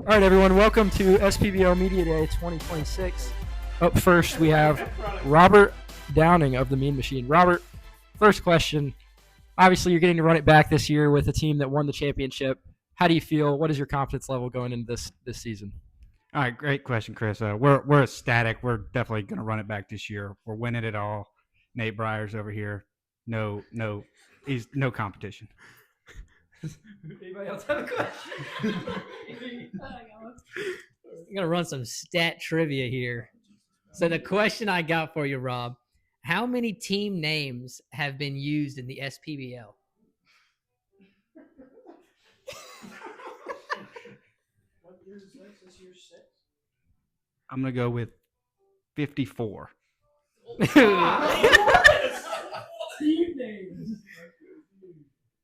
All right, everyone, welcome to SPBL Media Day 2026. Up first, we have Robert Downing of the Mean Machine. Robert, first question. Obviously, you're getting to run it back this year with a team that won the championship. How do you feel? What is your confidence level going into this season? All right, great question, Chris. We're ecstatic. We're definitely going to run it back this year. We're winning it all. Nate Bryars over here. He's no competition. Anybody else have a question? I'm going to run some stat trivia here. So the question I got for you, Rob, how many team names have been used in the SPBL? What year is this? This year's 6? I'm going to go with 54. Team names.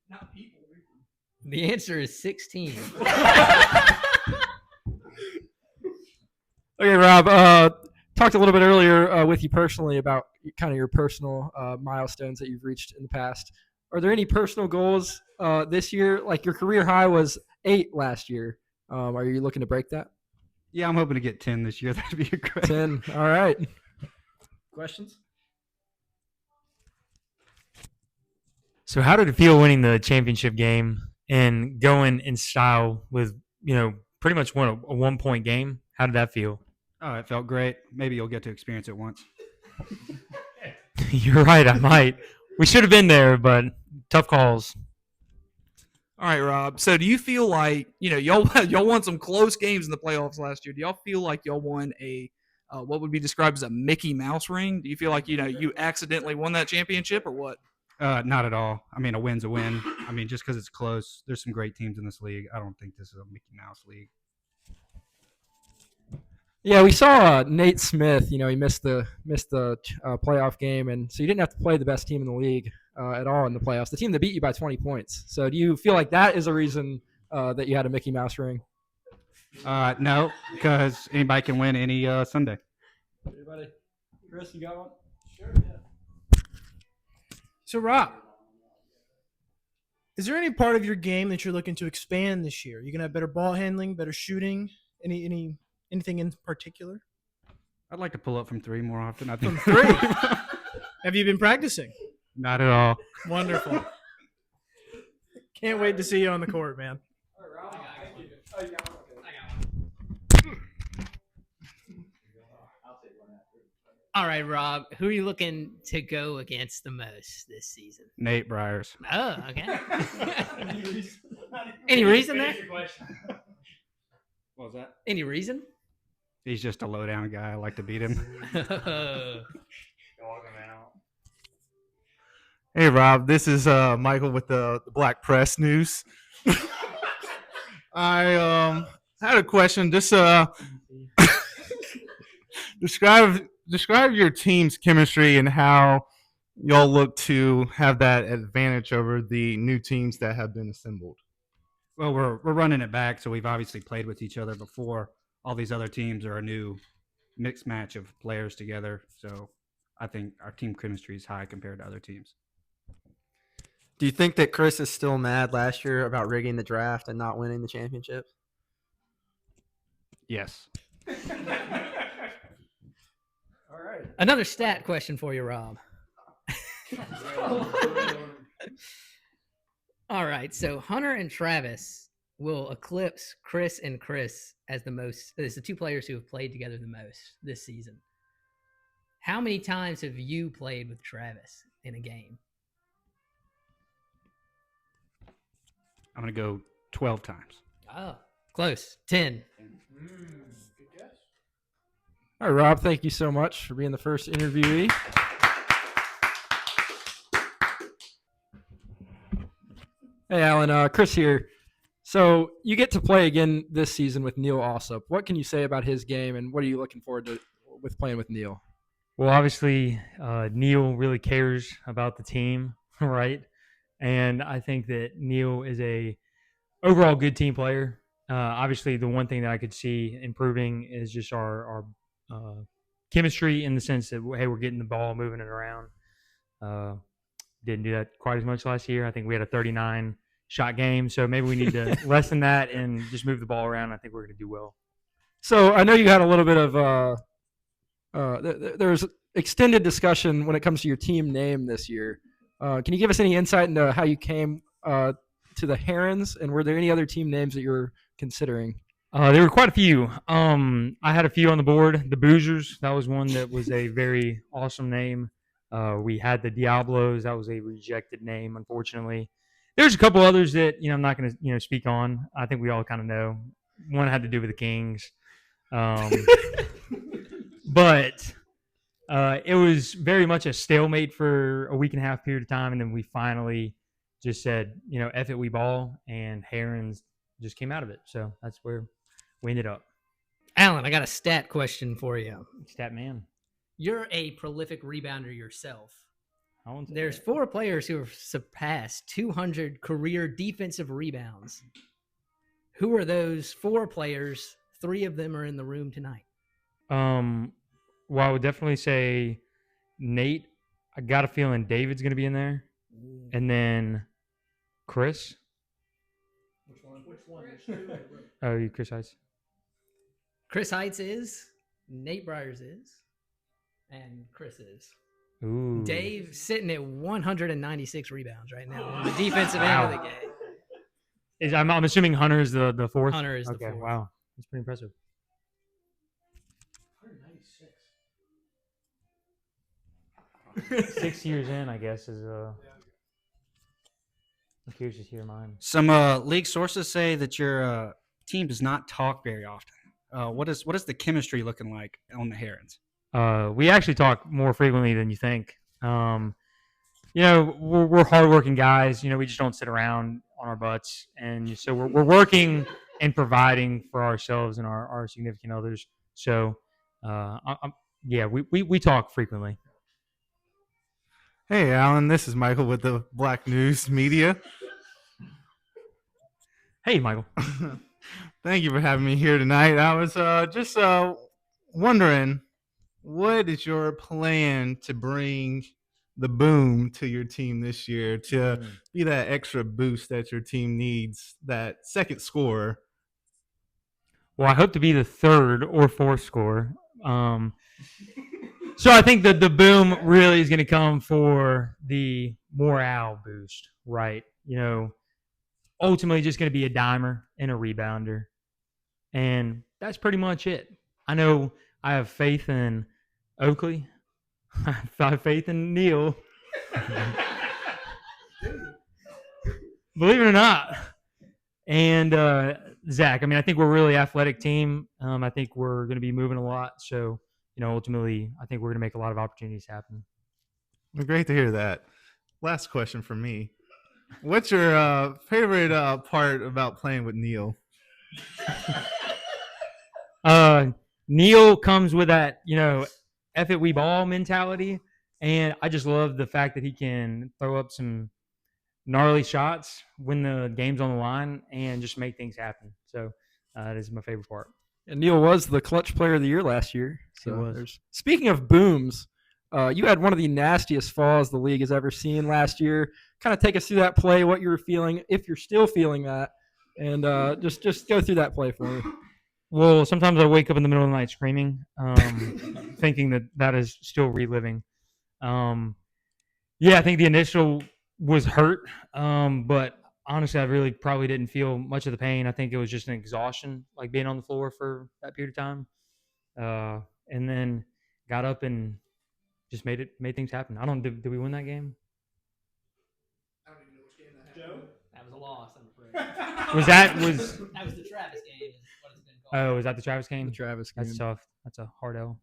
Not people. The answer is 16. Okay, Rob, talked a little bit earlier with you personally about kind of your personal milestones that you've reached in the past. Are there any personal goals this year? Like your career high was 8 last year. Are you looking to break that? Yeah, I'm hoping to get 10 this year. That'd be great. 10. All right. Questions? So how did it feel winning the championship game and going in style with, pretty much a 1-point game? How did that feel? Oh, it felt great. Maybe you'll get to experience it once. You're right, I might. We should have been there, but tough calls. All right, Rob. So do you feel like, y'all won some close games in the playoffs last year. Do y'all feel like y'all won a what would be described as a Mickey Mouse ring? Do you feel like, you accidentally won that championship or what? Not at all. I mean, a win's a win. I mean, just because it's close, there's some great teams in this league. I don't think this is a Mickey Mouse league. Yeah, we saw Nate Smith. He missed the playoff game, and so you didn't have to play the best team in the league at all in the playoffs. The team that beat you by 20 points. So do you feel like that is a reason that you had a Mickey Mouse ring? No, because anybody can win any Sunday. Anybody? Chris, you got one? Sure, yeah. So, Rob, is there any part of your game that you're looking to expand this year? You gonna have better ball handling, better shooting? Anything in particular? I'd like to pull up from 3 more often. I think. From 3? Have you been practicing? Not at all. Wonderful. Can't wait to see you on the court, man. All right, Rob, who are you looking to go against the most this season? Nate Bryars. Oh, okay. Any reason there? What was that? Any reason? He's just a low-down guy. I like to beat him. Hey, Rob, this is Michael with the Black Press News. I had a question. Just describe your team's chemistry and how y'all look to have that advantage over the new teams that have been assembled. Well, we're running it back, so we've obviously played with each other before. All these other teams are a new mixed match of players together, so I think our team chemistry is high compared to other teams. Do you think that Chris is still mad last year about rigging the draft and not winning the championship? Yes. All right. Another stat question for you, Rob. All right, so Hunter and Travis will eclipse Chris and Chris as the 2 players who have played together the most this season. How many times have you played with Travis in a game? I'm going to go 12 times. Oh, close. 10. Good guess. All right, Rob, thank you so much for being the first interviewee. Hey, Alan, Chris here. So you get to play again this season with Neil Alsop. What can you say about his game, and what are you looking forward to with playing with Neil? Well, obviously, Neil really cares about the team, right? And I think that Neil is a overall good team player. Obviously, the one thing that I could see improving is just our chemistry in the sense that, hey, we're getting the ball, moving it around. Didn't do that quite as much last year. I think we had a 39 shot game. So maybe we need to lessen that and just move the ball around. I think we're going to do well. So I know you had a little bit of there's extended discussion when it comes to your team name this year. Can you give us any insight into how you came to the Herons, and were there any other team names that you were considering? There were quite a few. I had a few on the board. The Boozers, that was one that was a very awesome name. We had the Diablos, that was a rejected name, unfortunately. There's a couple others that I'm not going to speak on. I think we all kind of know. One had to do with the Kings, but it was very much a stalemate for a week and a half period of time, and then we finally just said, F it, we ball, and Herons just came out of it. So that's where we ended up. Alan, I got a stat question for you. Stat man. You're a prolific rebounder yourself. There's that. 4 players who have surpassed 200 career defensive rebounds. Who are those 4 players? 3 of them are in the room tonight. Well, I would definitely say Nate. I got a feeling David's going to be in there. And then Chris. Which one? Oh, Chris Heights. Chris Heights is, Nate Bryars is, and Chris is. Ooh. Dave sitting at 196 rebounds right now on the defensive end of the game. I'm assuming Hunter is the fourth? Hunter is the okay, fourth. Wow. That's pretty impressive. 196. 6 years in, I guess, is I'm curious to hear mine. Some league sources say that your team does not talk very often. What is the chemistry looking like on the Herons? We actually talk more frequently than you think. We're hardworking guys. We just don't sit around on our butts, and so we're working and providing for ourselves and our significant others. So, we talk frequently. Hey, Alan, this is Michael with the Black News Media. Hey, Michael. Thank you for having me here tonight. I was just wondering, what is your plan to bring the boom to your team this year to be that extra boost that your team needs, that second scorer? Well, I hope to be the third or fourth scorer. So I think that the boom really is going to come for the morale boost, right? Ultimately just going to be a dimer and a rebounder. And that's pretty much it. I know I have faith in Oakley. I have faith in Neil. Believe it or not. And Zach. I think we're a really athletic team. I think we're going to be moving a lot. So, ultimately, I think we're going to make a lot of opportunities happen. Well, great to hear that. Last question for me. What's your favorite part about playing with Neil? Neil comes with that, F it, we ball mentality. And I just love the fact that he can throw up some gnarly shots when the game's on the line and just make things happen. So that is my favorite part. And Neil was the clutch player of the year last year. He was. Speaking of booms, you had one of the nastiest falls the league has ever seen last year. Kind of take us through that play, what you were feeling, if you're still feeling that, and just go through that play for me. Well, sometimes I wake up in the middle of the night screaming, thinking that is still reliving. I think the initial was hurt, but honestly, I really probably didn't feel much of the pain. I think it was just an exhaustion, like being on the floor for that period of time, and then got up and just made things happen. Did we win that game? I don't even know which game that happened. Joe? That was a loss, I'm afraid. That was the Travis game, is what it's been called. Oh, was that the Travis game? The Travis game. That's tough. That's a hard L.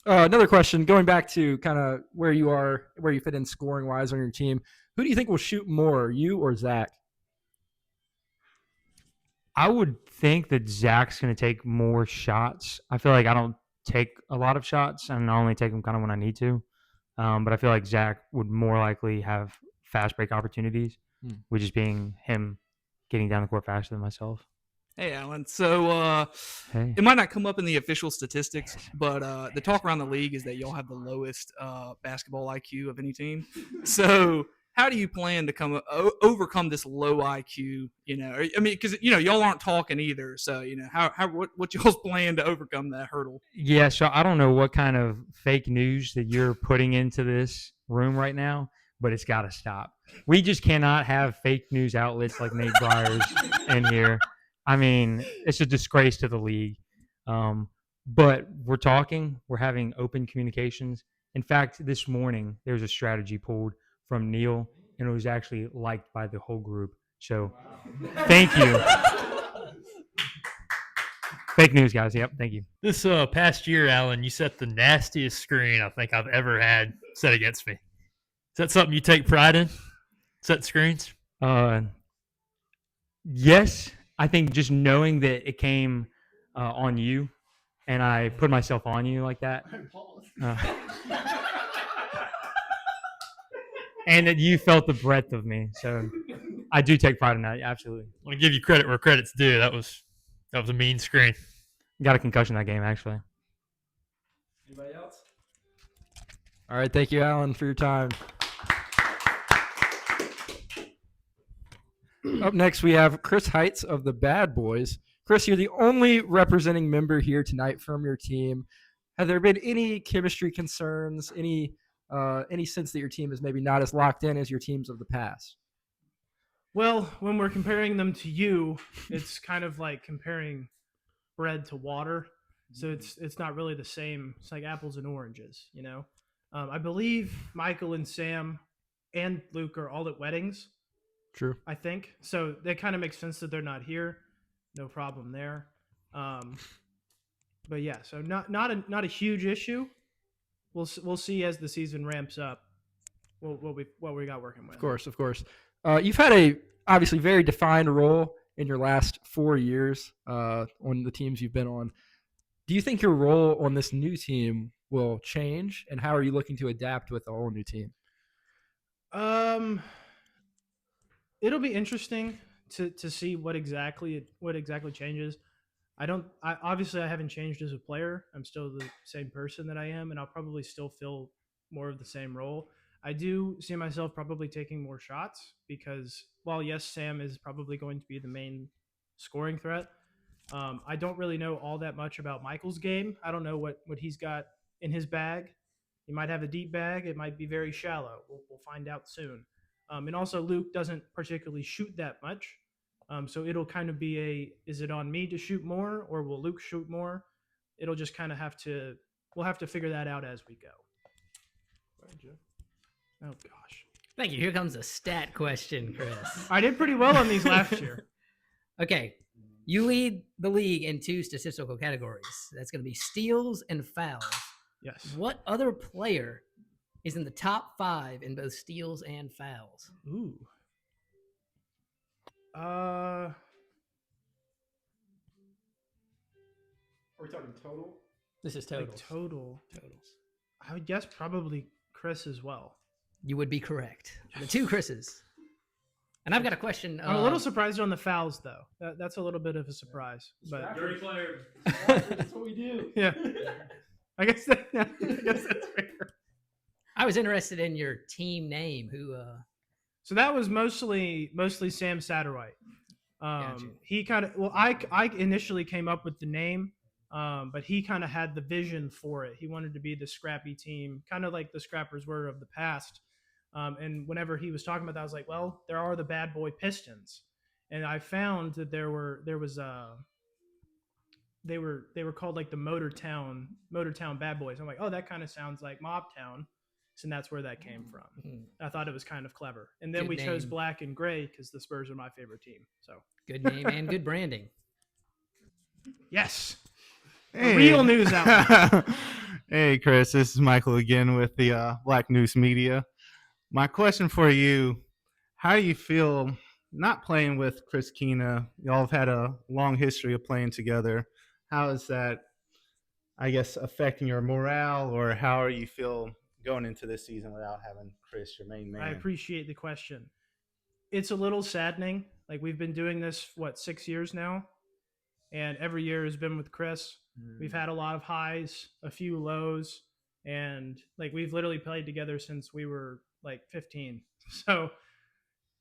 Another question, going back to kind of where you fit in scoring wise on your team. Who do you think will shoot more, you or Zach? I would think that Zach's going to take more shots. I feel like I don't take a lot of shots, and I only take them kind of when I need to. But I feel like Zach would more likely have fast break opportunities, with just being him getting down the court faster than myself. Hey, Alan. So it might not come up in the official statistics, but the talk around the league is that y'all have the lowest basketball IQ of any team. So how do you plan to overcome this low IQ? I mean, because y'all aren't talking either. So what y'all's plan to overcome that hurdle? Yeah, so I don't know what kind of fake news that you're putting into this room right now, but it's got to stop. We just cannot have fake news outlets like Nate Bryars in here. I mean, it's a disgrace to the league. But we're talking, we're having open communications. In fact, this morning there was a strategy pulled from Neil, and it was actually liked by the whole group. So thank you. Fake news, guys. Yep, thank you. This past year, Alan, you set the nastiest screen I think I've ever had set against me. Is that something you take pride in? Set screens? Yes, I think just knowing that it came on you, and I put myself on you like that, and that you felt the breadth of me. So I do take pride in that. Absolutely. I want to give you credit where credit's due. That was a mean screen. Got a concussion that game, actually. Anybody else? All right, thank you, Alan, for your time. Up next, we have Chris Heights of the Bad Boys. Chris, you're the only representing member here tonight from your team. Have there been any chemistry concerns, any sense that your team is maybe not as locked in as your teams of the past? Well, when we're comparing them to you, it's kind of like comparing bread to water. So it's not really the same. It's like apples and oranges, you know. I believe Michael and Sam and Luke are all at weddings. True. I think so. That kind of makes sense that they're not here. No problem there. But yeah, so not a huge issue. We'll see as the season ramps up. What we got working with. Of course. You've had a obviously very defined role in your last 4 years on the teams you've been on. Do you think your role on this new team will change, and how are you looking to adapt with the whole new team? It'll be interesting to see what exactly changes. Obviously I haven't changed as a player. I'm still the same person that I am, and I'll probably still fill more of the same role. I do see myself probably taking more shots because while yes, Sam is probably going to be the main scoring threat, I don't really know all that much about Michael's game. I don't know what he's got in his bag. He might have a deep bag. It might be very shallow. We'll find out soon. And also Luke doesn't particularly shoot that much. So it'll kind of be is it on me to shoot more or will Luke shoot more? It'll just kind of we'll have to figure that out as we go. Oh gosh. Thank you. Here comes a stat question, Chris. I did pretty well on these last year. Okay. You lead the league in 2 statistical categories. That's going to be steals and fouls. Yes. What other player is in the top 5 in both steals and fouls? Ooh. Are we talking total? This is Like totals. totals. I would guess probably Chris as well. You would be correct. The 2 Chris's. And I've got a question. I'm a little surprised on the fouls, though. That's a little bit of a surprise. But Dirty player. That's what we do. yeah, I guess that's fair. I was interested in your team name. Who? So that was mostly Sam Satterwhite. Gotcha. He kind of I initially came up with the name, but he kind of had the vision for it. He wanted to be the scrappy team, kind of like the Scrappers were of the past. And whenever he was talking about that, I was like, well, there are the Bad Boy Pistons, and I found that they were called like the Motortown Bad Boys. I'm like, oh, that kind of sounds like Mobtown, and that's where that came from. Mhm. I thought it was kind of clever. And then Good we chose name. black and gray because the Spurs are my favorite team. So Good name and good branding. yes, Hey. real news outlet. Hey, Chris, this is Michael again with the Black News Media. My question for you, how do you feel not playing with Chris Quina? Y'all have had a long history of playing together. How is that, I guess, affecting your morale, or how are you feel going into this season without having Chris, your main man? I appreciate the question. It's a little saddening. Like, we've been doing this, 6 years now? And every year has been with Chris. We've had a lot of highs, a few lows, and like we've literally played together since we were like 15. So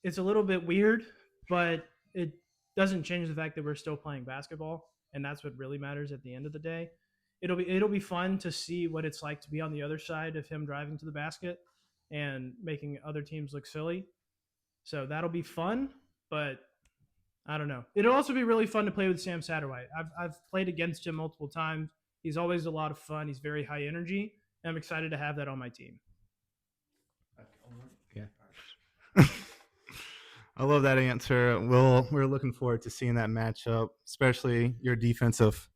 it's a little bit weird, but it doesn't change the fact that we're still playing basketball, and that's what really matters at the end of the day. It'll be fun to see what it's like to be on the other side of him driving to the basket and making other teams look silly. So that'll be fun, but I don't know. It'll also be really fun to play with Sam Satterwhite. I've played against him multiple times. He's always a lot of fun. He's very high energy, and I'm excited to have that on my team. I love that answer. We're looking forward to seeing that matchup, especially your defensive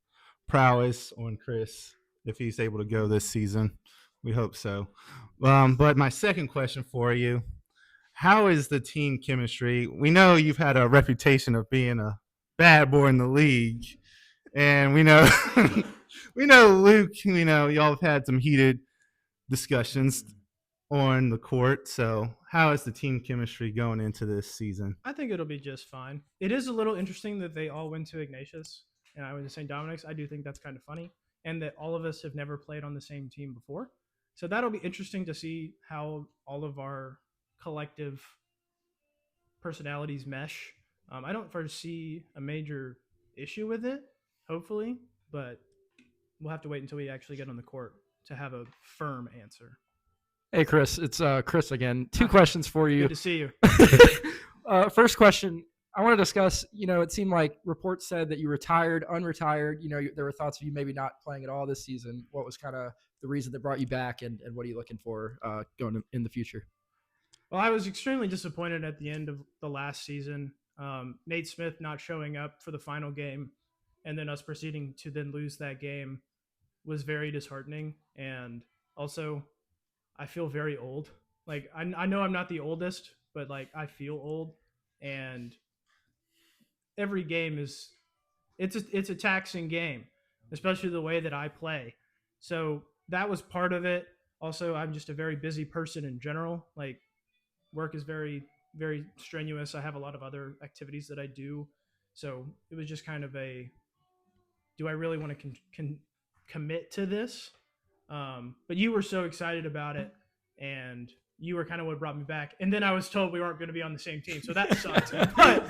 prowess on Chris if he's able to go this season. We hope so. But my second question for you: how is the team chemistry? We know you've had a reputation of being a bad boy in the league, and we know we know Luke. You know y'all have had some heated discussions on the court. So how is the team chemistry going into this season? I think it'll be just fine. It is a little interesting that they all went to Ignatius and I went to St. Dominic's. I do think that's kind of funny, and that all of us have never played on the same team before. So that'll be interesting to see how all of our collective personalities mesh. I don't foresee a major issue with it, hopefully, but we'll have to wait until we actually get on the court to have a firm answer. Hey, Chris. It's Chris again. 2 questions for you. Good to see you. First question. I want to discuss, it seemed like reports said that you retired, unretired. There were thoughts of you maybe not playing at all this season. What was kind of the reason that brought you back, and what are you looking for going in the future? Well, I was extremely disappointed at the end of the last season. Nate Smith not showing up for the final game, and then us proceeding to then lose that game was very disheartening. And also, I feel very old. Like, I know I'm not the oldest, but like I feel old, and every game it's a taxing game, especially the way that I play. So that was part of it. Also, I'm just a very busy person in general. Like, work is very, very strenuous. I have a lot of other activities that I do. So it was just kind of do I really want to commit to this? But you were so excited about it, and you were kind of what brought me back. And then I was told we weren't going to be on the same team, so that sucked. But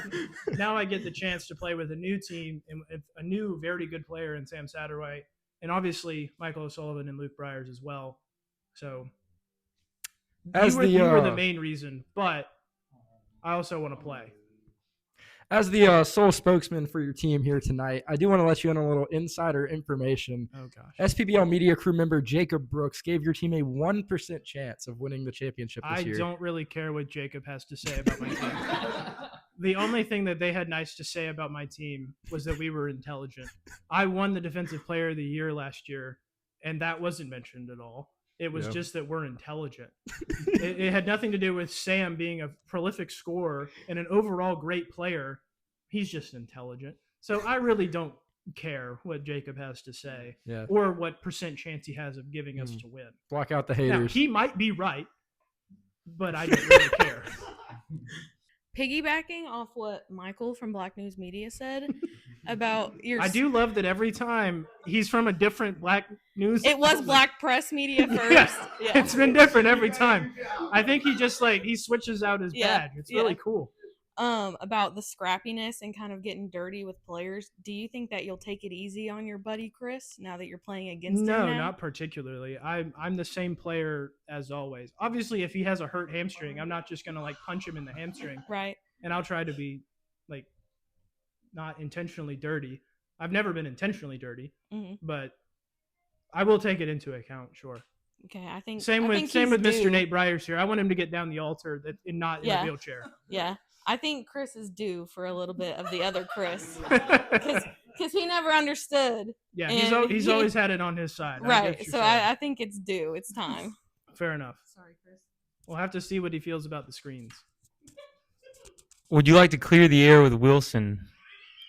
now I get the chance to play with a new team and a new, very good player in Sam Satterwhite, and obviously Michael O'Sullivan and Luke Bryars as well. So you were the main reason, but I also want to play. As the sole spokesman for your team here tonight, I do want to let you in on a little insider information. Oh, gosh. SPBL media crew member Jacob Brooks gave your team a 1% chance of winning the championship this year. I don't really care what Jacob has to say about my team. The only thing that they had nice to say about my team was that we were intelligent. I won the Defensive Player of the Year last year, and that wasn't mentioned at all. It was just that we're intelligent. It had nothing to do with Sam being a prolific scorer and an overall great player. He's just intelligent. So I really don't care what Jacob has to say or what percent chance he has of giving us to win. Block out the haters. Now, he might be right, but I don't really care. Piggybacking off what Michael from Black News Media said about your... I do love that every time he's from a different Black News... It was Black Press Media first. Yeah. It's been different every time. I think he just he switches out his badge. It's really cool. About the scrappiness and kind of getting dirty with players. Do you think that you'll take it easy on your buddy Chris now that you're playing against him now? No, not particularly. I'm the same player as always. Obviously, if he has a hurt hamstring, I'm not just going to punch him in the hamstring. Right. And I'll try to be not intentionally dirty. I've never been intentionally dirty, but I will take it into account, sure. Okay, I think same with Mr. Nate Bryars here. I want him to get down the altar and not in a wheelchair. Yeah. I think Chris is due for a little bit of the other Chris because he never understood. Yeah, he's always had it on his side. Right, so I think it's due. It's time. Fair enough. Sorry, Chris. We'll have to see what he feels about the screens. Would you like to clear the air with Wilson?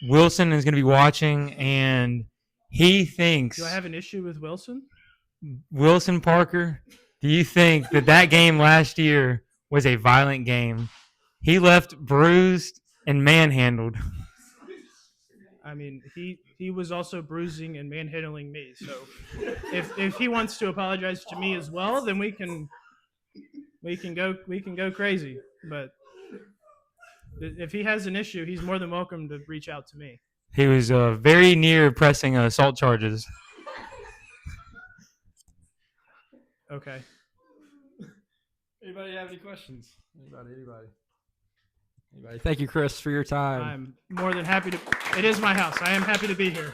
Wilson is going to be watching, and he thinks... Do I have an issue with Wilson? Wilson Parker, do you think that game last year was a violent game? He left bruised and manhandled. I mean, he was also bruising and manhandling me. So if he wants to apologize to me as well, then we can we can go crazy. But if he has an issue, he's more than welcome to reach out to me. He was very near pressing assault charges. Okay. Anybody have any questions? Anybody? Thank you, Chris, for your time. I'm more than happy to. It is my house. I am happy to be here.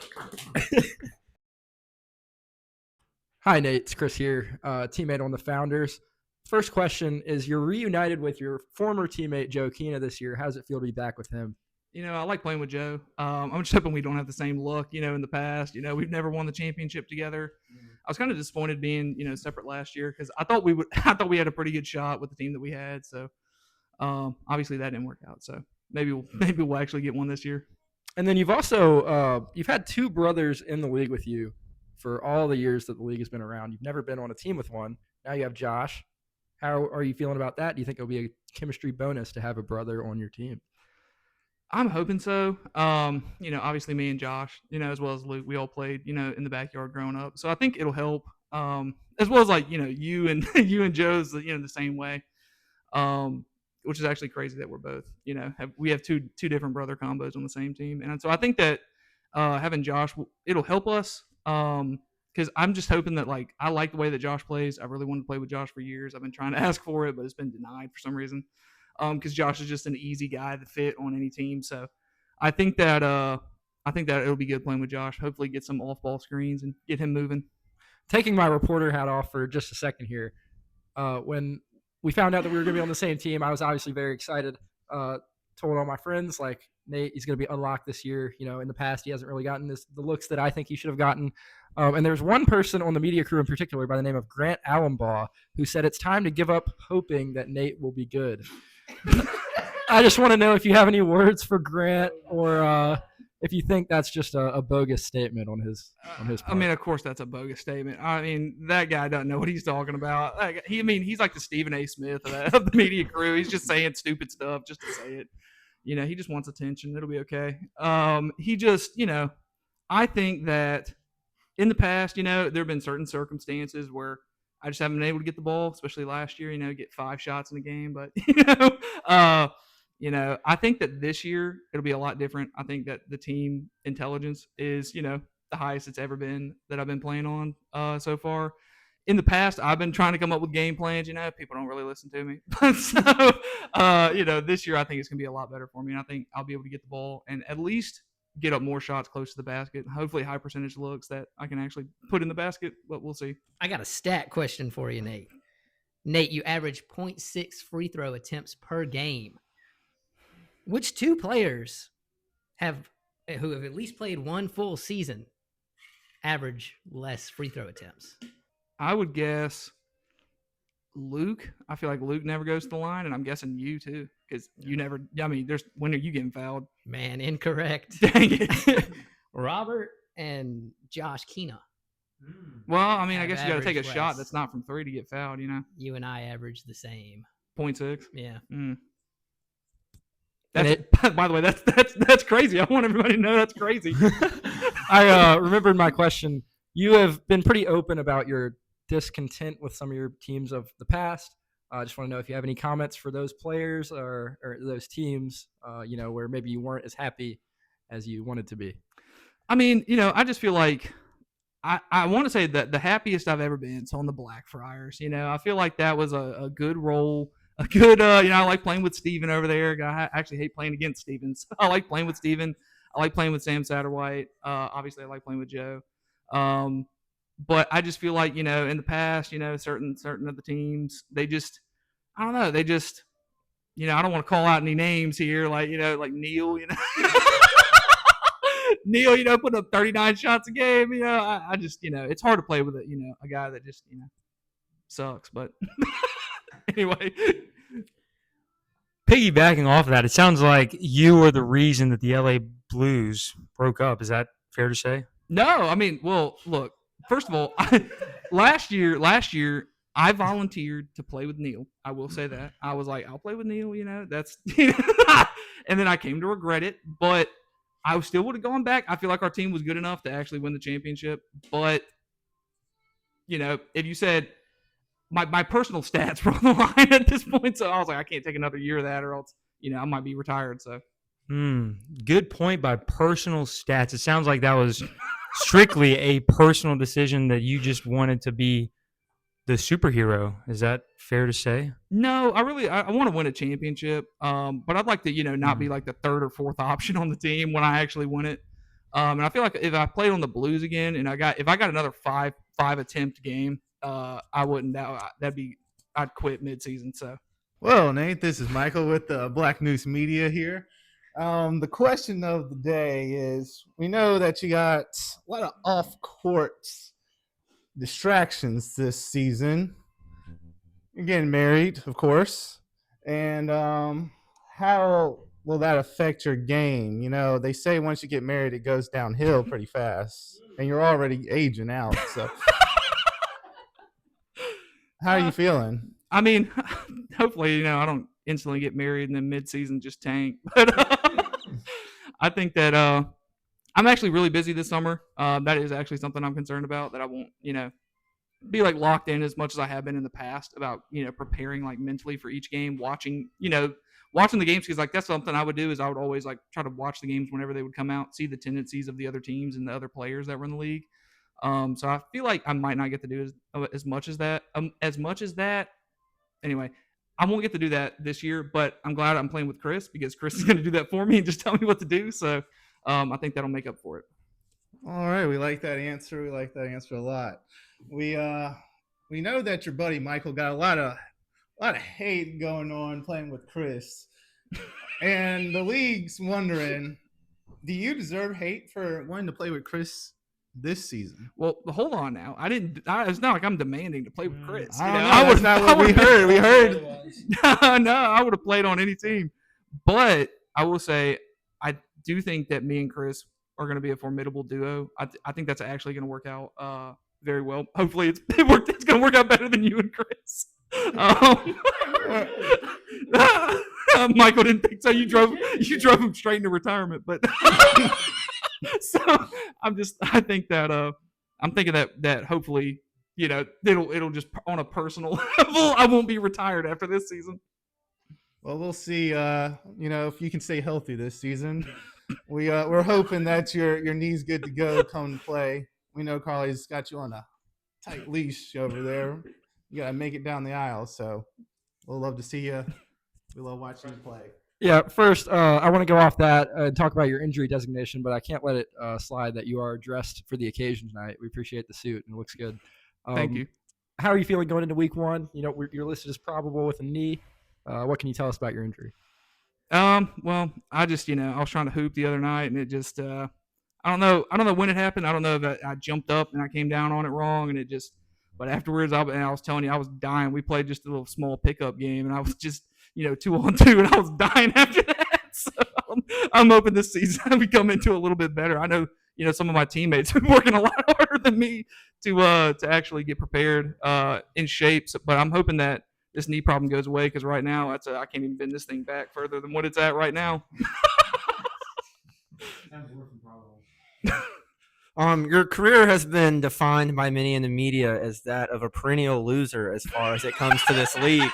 Hi, Nate. It's Chris here, teammate on the Founders. First question is: you're reunited with your former teammate Joe Quina this year. How does it feel to be back with him? I like playing with Joe. I'm just hoping we don't have the same luck, in the past. We've never won the championship together. I was kind of disappointed being, separate last year because I thought we had a pretty good shot with the team that we had. So obviously that didn't work out. So maybe we'll actually get one this year. And then you've also you've had two brothers in the league with you for all the years that the league has been around. You've never been on a team with one. Now you have Josh. How are you feeling about that? Do you think it'll be a chemistry bonus to have a brother on your team? I'm hoping so. Obviously me and Josh, as well as Luke, we all played, in the backyard growing up. So I think it'll help. As well as you and you and Joe's, the same way. Which is actually crazy that we're both, we have two different brother combos on the same team. And so I think that having Josh, it'll help us. Because I'm just hoping that, I like the way that Josh plays. I really wanted to play with Josh for years. I've been trying to ask for it, but it's been denied for some reason. Because Josh is just an easy guy to fit on any team. So I think that it'll be good playing with Josh. Hopefully get some off-ball screens and get him moving. Taking my reporter hat off for just a second here. When we found out that we were going to be on the same team, I was obviously very excited. Told all my friends, Nate, he's going to be unlocked this year. In the past, he hasn't really gotten the looks that I think he should have gotten. And there's one person on the media crew in particular by the name of Grant Allenbaugh who said it's time to give up hoping that Nate will be good. I just want to know if you have any words for Grant or if you think that's just a bogus statement on his part. I mean, of course that's a bogus statement. I mean, that guy doesn't know what he's talking about. He's like the Stephen A. Smith of the media crew. He's just saying stupid stuff just to say it. He just wants attention. It'll be okay. He just, I think that in the past, there have been certain circumstances where I just haven't been able to get the ball, especially last year, get 5 shots in a game. But, I think that this year it'll be a lot different. I think that the team intelligence is, the highest it's ever been that I've been playing on so far. In the past, I've been trying to come up with game plans. People don't really listen to me. So, this year I think it's going to be a lot better for me. And I think I'll be able to get the ball and at least get up more shots close to the basket. Hopefully high percentage looks that I can actually put in the basket, but we'll see. I got a stat question for you, Nate. Nate, you average 0.6 free throw attempts per game. Which two players who have at least played one full season average less free throw attempts? I would guess Luke. I feel like Luke never goes to the line, and I'm guessing you too, because you never. I mean, when are you getting fouled? Man, incorrect. Dang it. Robert and Josh Quina. Well, I mean, I guess you got to take a average shot less. that's not from 3 to get fouled. You and I average the same. 0.6. Yeah. By the way, that's crazy. I want everybody to know that's crazy. I remembered my question. You have been pretty open about your discontent with some of your teams of the past. I just want to know if you have any comments for those players or those teams, where maybe you weren't as happy as you wanted to be. I mean, I just feel like I want to say that the happiest I've ever been is on the Blackfriars. I feel like that was a good role. A good, I like playing with Steven over there. I actually hate playing against Steven. So I like playing with Steven. I like playing with Sam Satterwhite. Obviously, I like playing with Joe. But I just feel like, in the past, certain of the teams, they just, I don't know. They just, I don't want to call out any names here, like Neil, Neil, putting up 39 shots a game. I just, it's hard to play with a guy that just, sucks. But anyway. Piggybacking off of that, it sounds like you were the reason that the LA Blues broke up. Is that fair to say? No, I mean, well, look. First of all, last year, I volunteered to play with Neil. I will say that. I was like, I'll play with Neil. That's. And then I came to regret it, but I still would have gone back. I feel like our team was good enough to actually win the championship. But if you said, my personal stats were on the line at this point. So I was like, I can't take another year of that, or else I might be retired. So Good point by personal stats. It sounds like that was strictly a personal decision that you just wanted to be the superhero. Is that fair to say? no, I want to win a championship. But I'd like to not be like the third or fourth option on the team when I actually win it. And I feel like if I played on the Blues again and if I got another five attempt game, I wouldn't. I'd quit midseason. So Well, Nate, this is Michael with the Black News Media here. The question of the day is: we know that you got a lot of off-court distractions this season. You're getting married, of course, and how will that affect your game? They say once you get married, it goes downhill pretty fast, and you're already aging out. So, how are you feeling? I mean, hopefully, I don't instantly get married and then midseason just tank. But I think that I'm actually really busy this summer. That is actually something I'm concerned about. That I won't, be like locked in as much as I have been in the past about preparing like mentally for each game, watching the games, because like that's something I would do is I would always like try to watch the games whenever they would come out, see the tendencies of the other teams and the other players that were in the league. So I feel like I might not get to do as much as that. Anyway, I won't get to do that this year, but I'm glad I'm playing with Chris because Chris is going to do that for me and just tell me what to do. So I think that'll make up for it. All right, we like that answer. We like that answer a lot. We know that your buddy Michael got a lot of hate going on playing with Chris, and the league's wondering, do you deserve hate for wanting to play with Chris this season? Well, hold on now. It's not like I'm demanding to play with Chris. That's not what we heard. We heard. No, I would have played on any team. But I will say, I do think that me and Chris are going to be a formidable duo. I think that's actually going to work out very well. Hopefully, it's going to work out better than you and Chris. Michael didn't think so. You drove him straight into retirement, but. So I think that I'm thinking that hopefully it'll just on a personal level I won't be retired after this season. Well, we'll see. If you can stay healthy this season, we're hoping that your knee's good to go come play. We know Carly's got you on a tight leash over there. You gotta make it down the aisle. So we'll love to see you. We love watching you play. Yeah, first, I want to go off that and talk about your injury designation, but I can't let it slide that you are dressed for the occasion tonight. We appreciate the suit, and it looks good. Thank you. How are you feeling going into week one? You're listed as probable with a knee. What can you tell us about your injury? Well, I just, I was trying to hoop the other night, and it just, I don't know when it happened. I don't know if I jumped up and I came down on it wrong, and it just, but afterwards, I was telling you, I was dying. We played just a little small pickup game, and I was just, 2-on-2, and I was dying after that. So I'm hoping this season we come into a little bit better. I know, some of my teammates have been working a lot harder than me to actually get prepared, in shape. So, but I'm hoping that this knee problem goes away because right now I can't even bend this thing back further than what it's at right now. Your career has been defined by many in the media as that of a perennial loser as far as it comes to this league.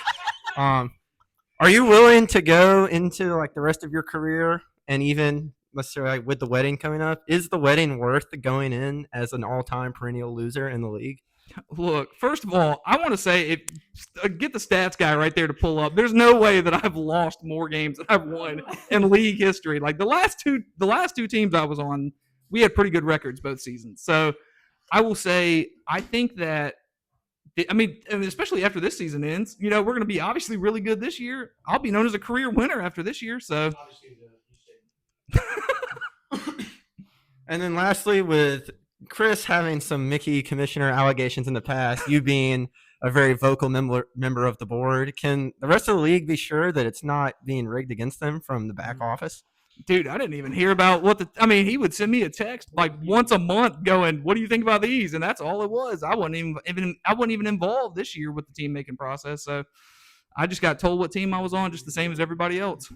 Are you willing to go into like the rest of your career and even let's say like with the wedding coming up, is the wedding worth going in as an all-time perennial loser in the league? Look, first of all, I want to say get the stats guy right there to pull up. There's no way that I've lost more games than I've won in league history. Like the last two teams I was on, we had pretty good records both seasons. So I will say I think that and especially after this season ends, we're going to be obviously really good this year. I'll be known as a career winner after this year. So, and then lastly, with Chris having some Mickey commissioner allegations in the past, you being a very vocal member of the board, can the rest of the league be sure that it's not being rigged against them from the back office? Dude, I didn't even hear about he would send me a text like once a month going, "What do you think about these?" And that's all it was. I wasn't even involved this year with the team making process. So I just got told what team I was on, just the same as everybody else.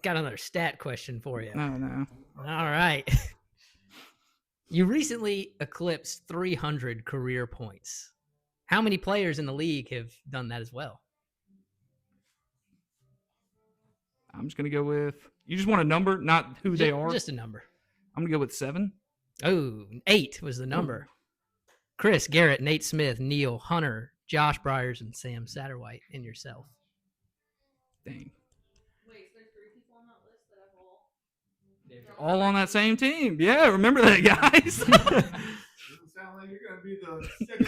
Got another stat question for you. Oh, no. All right. You recently eclipsed 300 career points. How many players in the league have done that as well? I'm just gonna go with. You just want a number, not who they are. Just a number. I'm gonna go with 7. Oh, 8 was the number. Chris, Garrett, Nate Smith, Neil, Hunter, Josh Bryars, and Sam Satterwhite, and yourself. Dang. Wait, so there's 3 people on that list that have all. All on that same team. Yeah, remember that, guys. Doesn't sound like you're gonna be the second.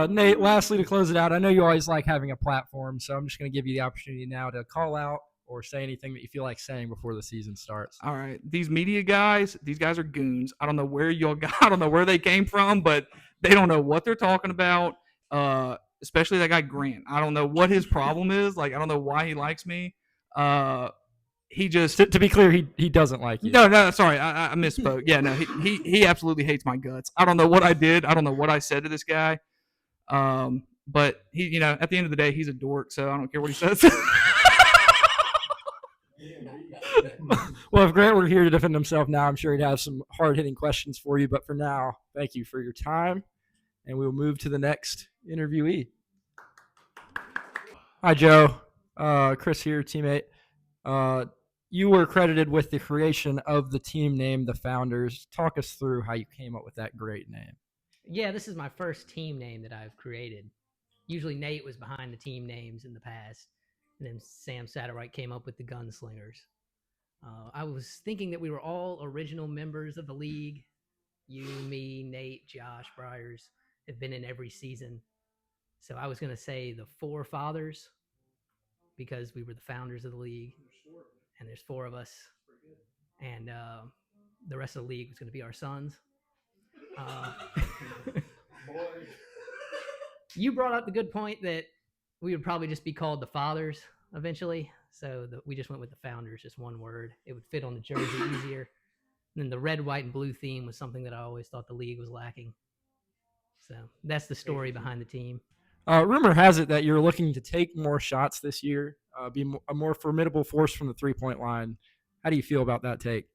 Nate, lastly, to close it out, I know you always like having a platform, so I'm just going to give you the opportunity now to call out or say anything that you feel like saying before the season starts. All right, these media guys, these guys are goons. I don't know where y'all got. I don't know where they came from, but they don't know what they're talking about. Especially that guy Grant. I don't know what his problem is. Like, I don't know why he likes me. He just To be clear, he doesn't like you. no, sorry, I misspoke. Yeah, no, he absolutely hates my guts. I don't know what I did. I don't know what I said to this guy. But he, you know, at the end of the day, he's a dork, so I don't care what he says. Well, if Grant were here to defend himself now, I'm sure he'd have some hard-hitting questions for you. But for now, thank you for your time, and we will move to the next interviewee. Hi, Joe. Chris here, teammate. You were credited with the creation of the team name, the Founders. Talk us through how you came up with that great name. Yeah, this is my first team name that I've created. Usually Nate was behind the team names in the past, and then Sam Satterwhite came up with the Gunslingers. I was thinking that we were all original members of the league. You, me, Nate, Josh, Bryars have been in every season. So I was going to say the 4 fathers because we were the founders of the league, and there's 4 of us, and the rest of the league was going to be our sons. You brought up the good point that we would probably just be called the fathers eventually. So we just went with the Founders, just one word. It would fit on the jersey easier. And then the red, white, and blue theme was something that I always thought the league was lacking. So that's the story behind the team. Rumor has it that you're looking to take more shots this year, be a more formidable force from the three-point line. How do you feel about that take?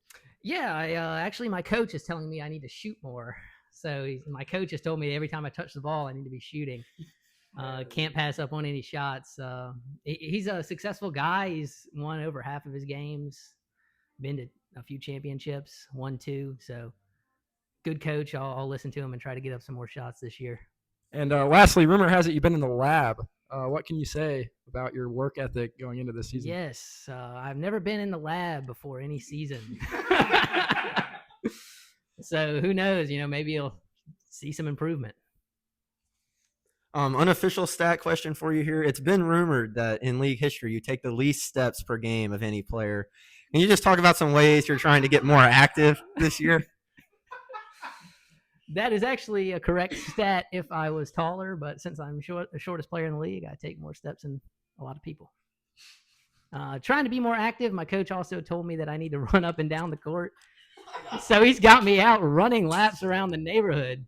Yeah, actually, my coach is telling me I need to shoot more. So my coach has told me every time I touch the ball, I need to be shooting. Can't pass up on any shots. He's a successful guy. He's won over half of his games, been to a few championships, won 2. So good coach. I'll listen to him and try to get up some more shots this year. And lastly, rumor has it you've been in the lab. What can you say about your work ethic going into this season? Yes, I've never been in the lab before any season. So who knows? Maybe you'll see some improvement. Unofficial stat question for you here. It's been rumored that in league history, you take the least steps per game of any player. Can you just talk about some ways you're trying to get more active this year? That is actually a correct stat if I was taller, but since I'm the shortest player in the league, I take more steps than a lot of people. Trying to be more active, my coach also told me that I need to run up and down the court. So he's got me out running laps around the neighborhood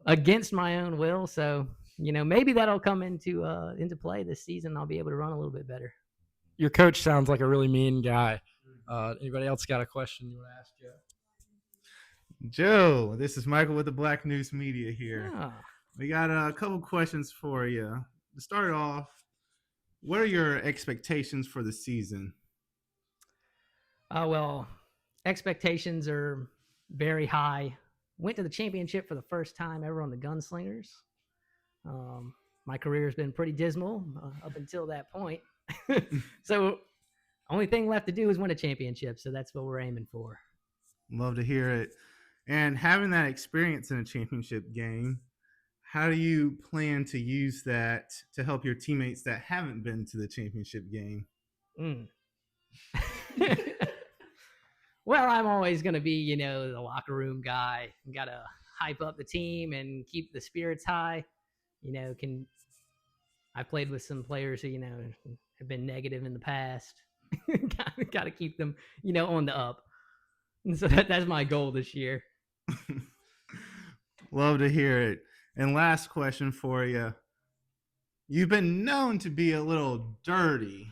against my own will. So, maybe that'll come into play this season. I'll be able to run a little bit better. Your coach sounds like a really mean guy. Anybody else got a question you want to ask Joe? Joe, this is Michael with the Black News Media here. Yeah. We got a couple questions for you. To start off, what are your expectations for the season? Well, expectations are very high. Went to the championship for the first time ever on the Gunslingers. My career has been pretty dismal up until that point. So only thing left to do is win a championship. So that's what we're aiming for. Love to hear it. And having that experience in a championship game, how do you plan to use that to help your teammates that haven't been to the championship game? Well, I'm always going to be, the locker room guy. Got to hype up the team and keep the spirits high. I played with some players who, have been negative in the past. Got to keep them, on the up. And so that's my goal this year. Love to hear it. And last question for you. You've been known to be a little dirty.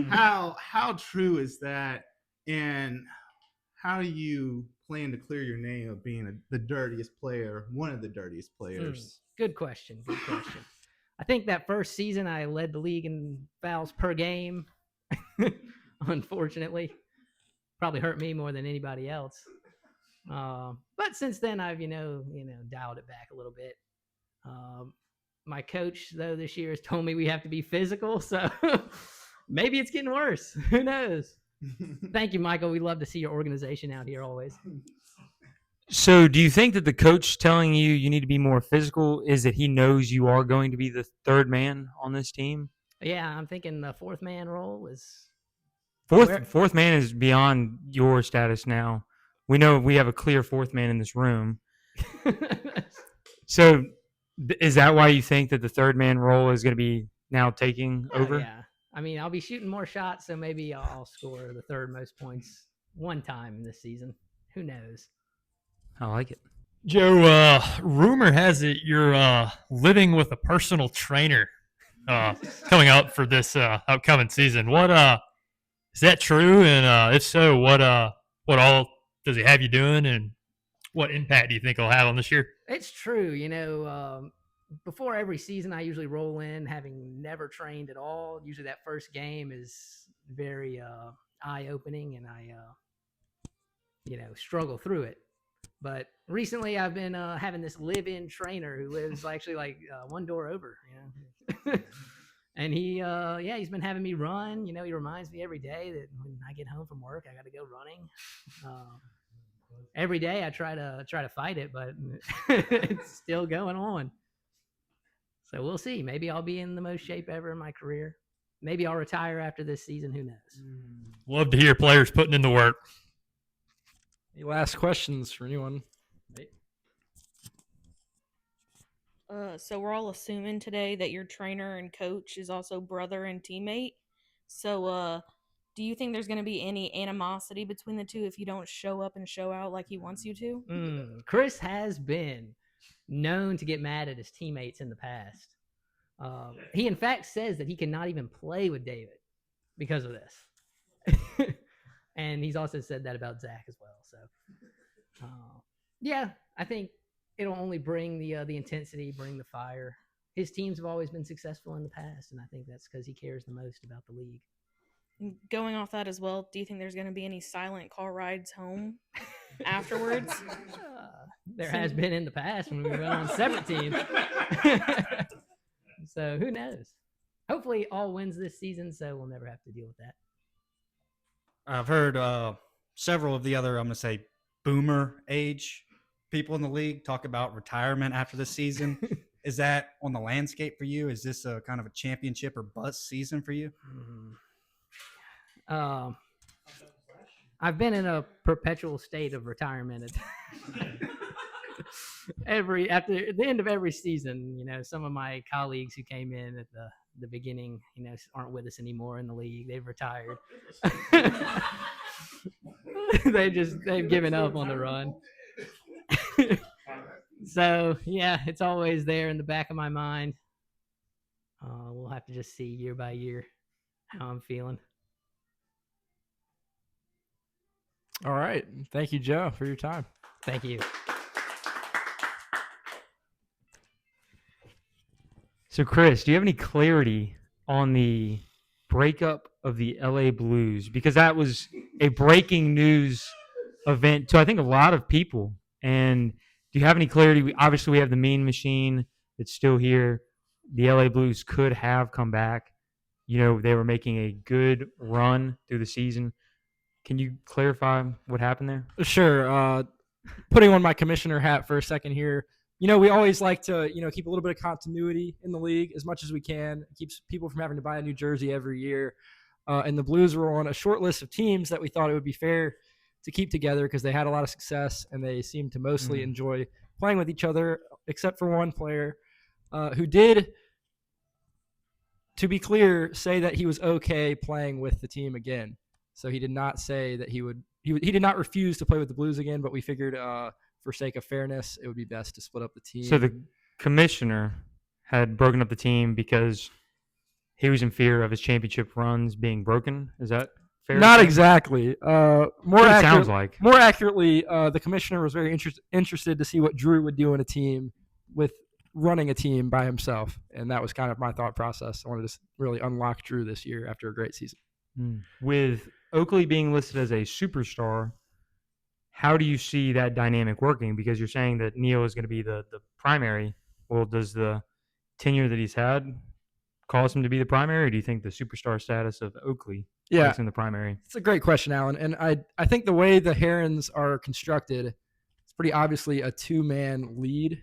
How true is that? And how do you plan to clear your name of being the dirtiest player, one of the dirtiest players? Good question. Good question. I think that first season I led the league in fouls per game. Unfortunately, probably hurt me more than anybody else. But since then, I've dialed it back a little bit. My coach, though, this year has told me we have to be physical, so maybe it's getting worse. Who knows? Thank you, Michael. We love to see your organization out here always. So, do you think that the coach telling you need to be more physical is that he knows you are going to be the third man on this team? Yeah, I'm thinking the fourth man role is Fourth man is beyond your status now. We know we have a clear fourth man in this room. So, is that why you think that the third man role is going to be now taking over? Yeah. I mean, I'll be shooting more shots, so maybe I'll score the third most points one time this season. Who knows? I like it. Joe, rumor has it you're living with a personal trainer coming up for this upcoming season. What is that true? And if so, what all does he have you doing, and what impact do you think it'll have on this year? It's true. Before every season, I usually roll in having never trained at all. Usually that first game is very eye-opening, and I struggle through it. But recently I've been having this live-in trainer who lives actually like one door over, and he's been having me run. He reminds me every day that when I get home from work, I got to go running. Every day I try to fight it, but it's still going on. So we'll see. Maybe I'll be in the most shape ever in my career. Maybe I'll retire after this season. Who knows? Love to hear players putting in the work. Any last questions for anyone? So we're all assuming today that your trainer and coach is also brother and teammate. So do you think there's going to be any animosity between the two if you don't show up and show out like he wants you to? Chris has been known to get mad at his teammates in the past. He, in fact, says that he cannot even play with David because of this. And he's also said that about Zach as well. So, I think it'll only bring the intensity, bring the fire. His teams have always been successful in the past, and I think that's because he cares the most about the league. And going off that as well, do you think there's going to be any silent car rides home afterwards? There has been in the past when we were on separate teams. So who knows? Hopefully all wins this season, so we'll never have to deal with that. I've heard several of the other, I'm going to say, boomer age people in the league talk about retirement after the season. Is that on the landscape for you? Is this a kind of a championship or bust season for you? I've been in a perpetual state of retirement. After the end of every season, some of my colleagues who came in at the beginning, aren't with us anymore in the league. They've retired. They've given up on the run. So it's always there in the back of my mind. We'll have to just see year by year how I'm feeling. All right. Thank you, Joe, for your time. Thank you. So, Chris, do you have any clarity on the breakup of the LA Blues? Because that was a breaking news event to, I think, a lot of people. And do you have any clarity? Obviously, we have the Mean Machine that's still here. The LA Blues could have come back. They were making a good run through the season. Can you clarify what happened there? Sure. Putting on my commissioner hat for a second here. We always like to, keep a little bit of continuity in the league as much as we can. It keeps people from having to buy a new jersey every year. And the Blues were on a short list of teams that we thought it would be fair to keep together because they had a lot of success and they seemed to mostly enjoy playing with each other, except for one player who did, to be clear, say that he was okay playing with the team again. So he did not say that he did not refuse to play with the Blues again, but we figured for sake of fairness, it would be best to split up the team. So the commissioner had broken up the team because he was in fear of his championship runs being broken. Is that Fair Not assessment? exactly. More What it accurate, sounds like. More accurately, the commissioner was very interested to see what Drew would do in a team with running a team by himself, and that was kind of my thought process. I wanted to really unlock Drew this year after a great season. With Oakley being listed as a superstar, how do you see that dynamic working? Because you're saying that Neil is going to be the primary. Well, does the tenure that he's had cause him to be the primary, or do you think the superstar status of Oakley makes him the primary? It's a great question, Alan. And I think the way the Herons are constructed, it's pretty obviously a two-man lead.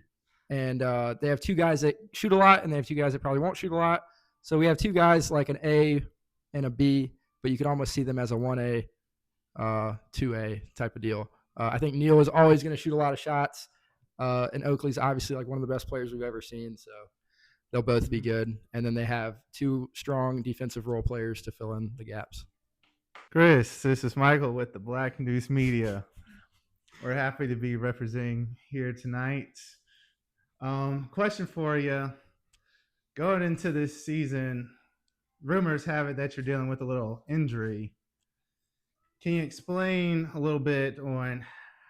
And they have two guys that shoot a lot, and they have two guys that probably won't shoot a lot. So we have two guys like an A and a B, but you can almost see them as a 1A, 2A type of deal. I think Neil is always going to shoot a lot of shots, and Oakley's obviously like one of the best players we've ever seen. So they'll both be good. And then they have two strong defensive role players to fill in the gaps. Chris, this is Michael with the Black News Media. We're happy to be representing here tonight. Question for you. Going into this season, rumors have it that you're dealing with a little injury. Can you explain a little bit on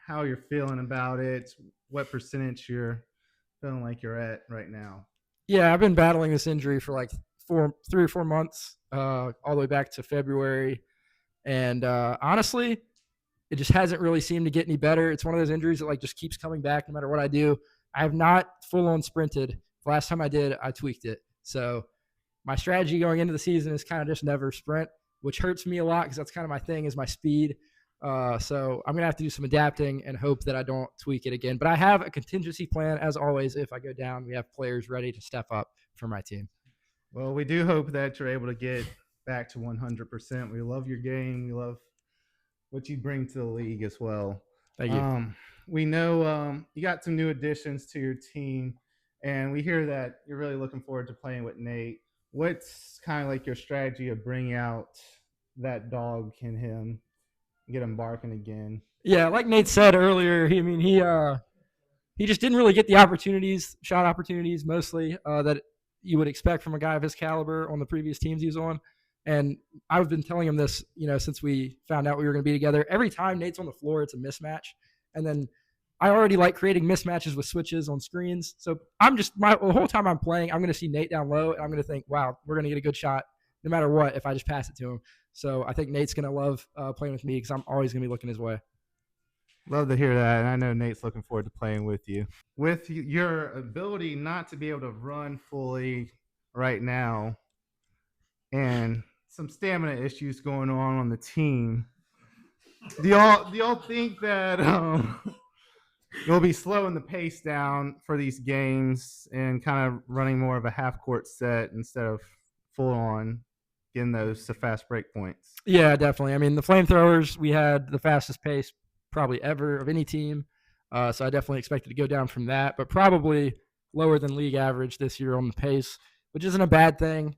how you're feeling about it, what percentage you're feeling like you're at right now? Yeah, I've been battling this injury for like 3 or 4 months, all the way back to February. And honestly, it just hasn't really seemed to get any better. It's one of those injuries that like just keeps coming back no matter what I do. I have not full on sprinted. The last time I did, I tweaked it. So my strategy going into the season is kind of just never sprint, which hurts me a lot because that's kind of my thing is my speed. So I'm going to have to do some adapting and hope that I don't tweak it again. But I have a contingency plan. As always, if I go down, we have players ready to step up for my team. Well, we do hope that you're able to get back to 100%. We love your game. We love what you bring to the league as well. Thank you. We know you got some new additions to your team, and we hear that you're really looking forward to playing with Nate. What's kind of like your strategy of bringing out that dog in him, get him barking again? Yeah, like Nate said earlier, he just didn't really get the shot opportunities mostly that you would expect from a guy of his caliber on the previous teams he was on. And I've been telling him this, since we found out we were going to be together. Every time Nate's on the floor, it's a mismatch. And then I already like creating mismatches with switches on screens. So the whole time I'm playing, I'm going to see Nate down low, and I'm going to think, wow, we're going to get a good shot no matter what if I just pass it to him. So I think Nate's going to love playing with me because I'm always going to be looking his way. Love to hear that, and I know Nate's looking forward to playing with you. With your ability not to be able to run fully right now and some stamina issues going on the team, do y'all think that you'll be slowing the pace down for these games and kind of running more of a half-court set instead of full-on getting those fast break points? Yeah, definitely. I mean, the Flamethrowers, we had the fastest pace probably ever of any team. So I definitely expected to go down from that, but probably lower than league average this year on the pace, which isn't a bad thing.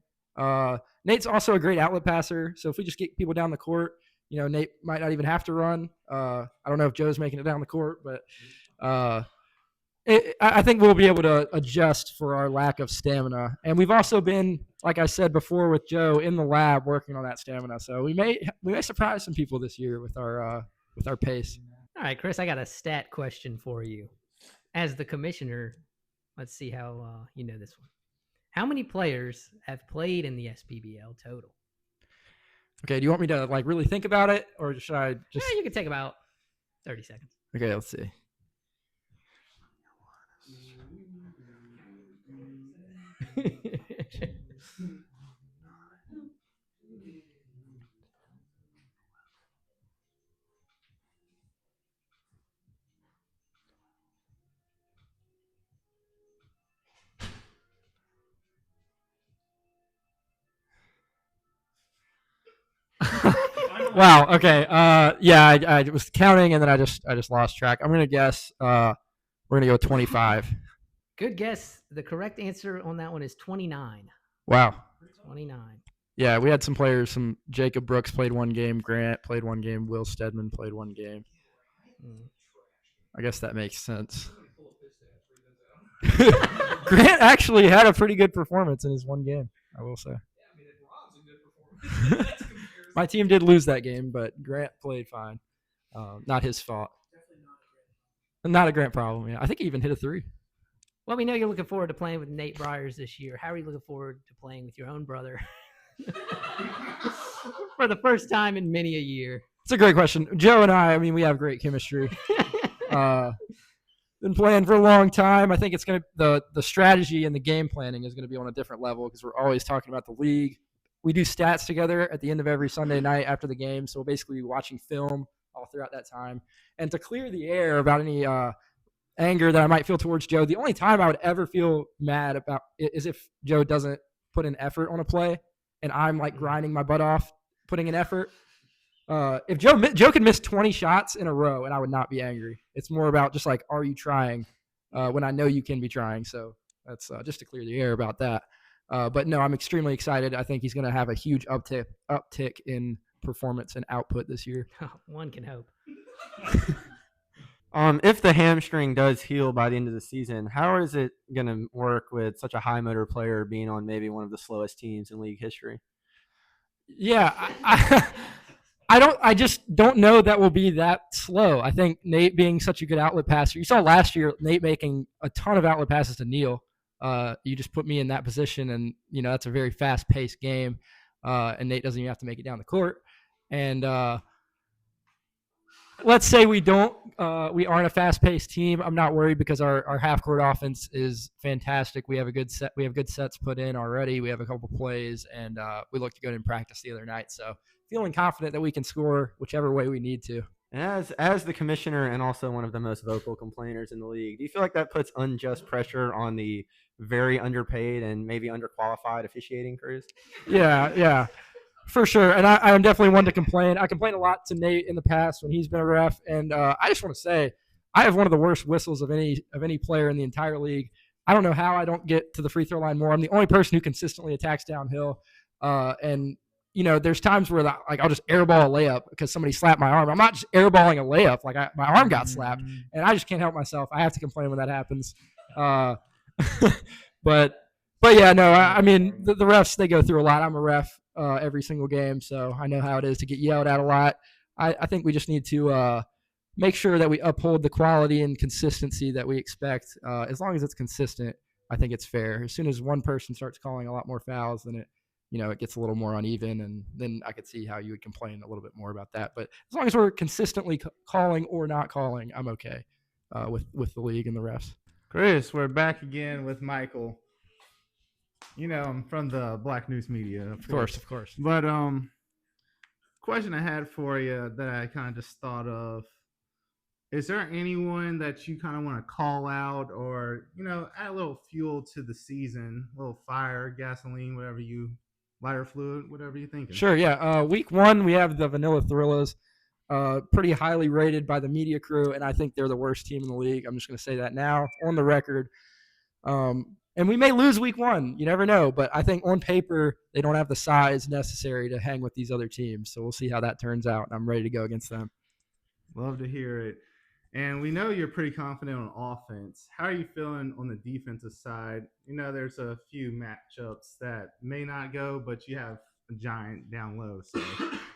Nate's also a great outlet passer. So if we just get people down the court, Nate might not even have to run. I don't know if Joe's making it down the court, but I think we'll be able to adjust for our lack of stamina. And we've also been, like I said before with Joe, in the lab working on that stamina. So we may surprise some people this year with our pace. All right, Chris, I got a stat question for you. As the commissioner, let's see how you know this one. How many players have played in the SPBL total? Okay, do you want me to really think about it, or should I just? Yeah, you can take about 30 seconds. Okay, let's see. Wow. Okay. Yeah, I was counting and then I just lost track. I'm gonna guess. We're gonna go 25. Good guess. The correct answer on that one is 29. Wow. 29. Yeah, we had some players. Some Jacob Brooks played one game. Grant played one game. Will Stedman played one game. I guess that makes sense. Grant actually had a pretty good performance in his one game, I will say. My team did lose that game, but Grant played fine. Not his fault. Not a Grant problem. Yeah, I think he even hit a 3. Well, we know you're looking forward to playing with Nate Bryars this year. How are you looking forward to playing with your own brother for the first time in many a year? It's a great question. Joe and I mean, we have great chemistry. Been playing for a long time. I think it's gonna the strategy and the game planning is gonna be on a different level because we're always talking about the league. We do stats together at the end of every Sunday night after the game, so we'll basically be watching film all throughout that time. And to clear the air about any anger that I might feel towards Joe, the only time I would ever feel mad about it is if Joe doesn't put an effort on a play, and I'm like grinding my butt off putting an effort. If Joe could miss 20 shots in a row and I would not be angry. It's more about just like, are you trying when I know you can be trying? So that's just to clear the air about that. But no, I'm extremely excited. I think he's going to have a huge uptick in performance and output this year. One can hope. If the hamstring does heal by the end of the season, how is it going to work with such a high motor player being on maybe one of the slowest teams in league history? Yeah, I just don't know that will be that slow. I think Nate being such a good outlet passer. You saw last year Nate making a ton of outlet passes to Neil. You just put me in that position, and that's a very fast-paced game, and Nate doesn't even have to make it down the court. And let's say we aren't a fast-paced team. I'm not worried because our half-court offense is fantastic. We have a good set. We have good sets put in already. We have a couple plays, and we looked good in practice the other night. So feeling confident that we can score whichever way we need to. And as the commissioner and also one of the most vocal complainers in the league, do you feel like that puts unjust pressure on the very underpaid and maybe underqualified officiating crews? Yeah. For sure, and I'm definitely one to complain. I complained a lot to Nate in the past when he's been a ref, and I just want to say I have one of the worst whistles of any player in the entire league. I don't know how I don't get to the free throw line more. I'm the only person who consistently attacks downhill, and there's times where I'll just airball a layup because somebody slapped my arm. I'm not just airballing a layup; my arm got slapped, and I just can't help myself. I have to complain when that happens. But yeah, no, I mean the refs, they go through a lot. I'm a ref every single game, so I know how it is to get yelled at a lot. I think we just need to make sure that we uphold the quality and consistency that we expect. As long as it's consistent, I think it's fair. As soon as one person starts calling a lot more fouls, then it gets a little more uneven, and then I could see how you would complain a little bit more about that. But as long as we're consistently calling or not calling, I'm okay with the league and the refs. Chris, we're back again with Michael. I'm from the Black News Media, Of course. But question I had for you that I kind of just thought of: is there anyone that you kind of want to call out, or add a little fuel to the season, a little fire, gasoline, lighter fluid, whatever you're thinking? Sure, yeah. Week 1, we have the Vanilla Thrillas, pretty highly rated by the media crew, and I think they're the worst team in the league. I'm just going to say that now on the record. And we may lose week 1. You never know. But I think on paper, they don't have the size necessary to hang with these other teams. So we'll see how that turns out. I'm ready to go against them. Love to hear it. And we know you're pretty confident on offense. How are you feeling on the defensive side? There's a few matchups that may not go, but you have a giant down low. So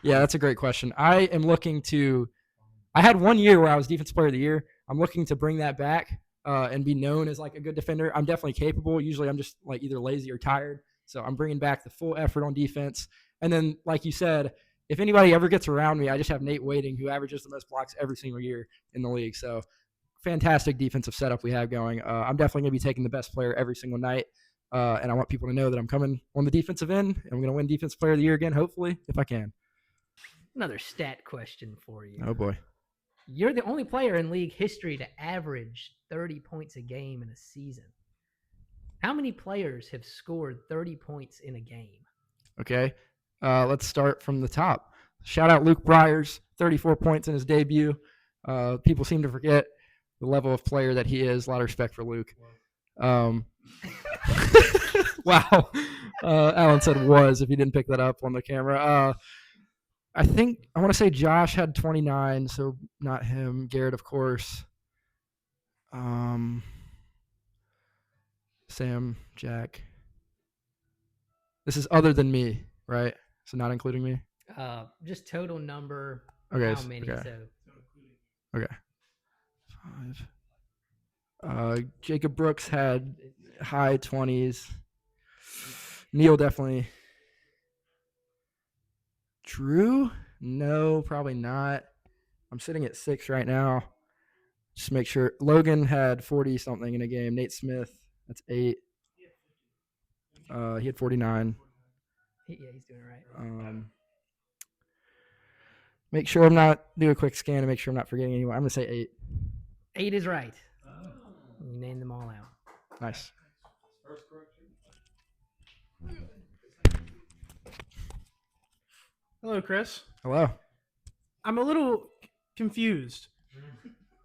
yeah, that's a great question. I had 1 year where I was Defensive Player of the Year. I'm looking to bring that back. And be known as like a good defender. I'm definitely capable. Usually I'm just like either lazy or tired. So I'm bringing back the full effort on defense. And then, like you said, if anybody ever gets around me, I just have Nate Waiting, who averages the most blocks every single year in the league. So fantastic defensive setup we have going. I'm definitely going to be taking the best player every single night. And I want people to know that I'm coming on the defensive end. And I'm going to win Defensive Player of the Year again, hopefully, if I can. Another stat question for you. Oh, boy. You're the only player in league history to average 30 points a game in a season. How many players have scored 30 points in a game? Okay, let's start from the top. Shout out Luke Bryars, 34 points in his debut. People seem to forget the level of player that he is. A lot of respect for Luke. Wow. Alan said was, if you didn't pick that up on the camera. I want to say Josh had 29, so not him. Garrett, of course. Sam, Jack. This is other than me, right? So not including me. Just total number. Okay, How many? okay. So Okay. 5. Jacob Brooks had high 20s. Neil definitely. Drew? No, probably not. I'm sitting at 6 right now. Just make sure. Logan had 40 something in a game. Nate Smith, that's 8. He had 49. yeah, he's doing it right. Make sure I'm not do a quick scan to make sure I'm not forgetting anyone. I'm gonna say 8. 8 is right. You named them all out. Nice. Hello, Chris. Hello. I'm a little confused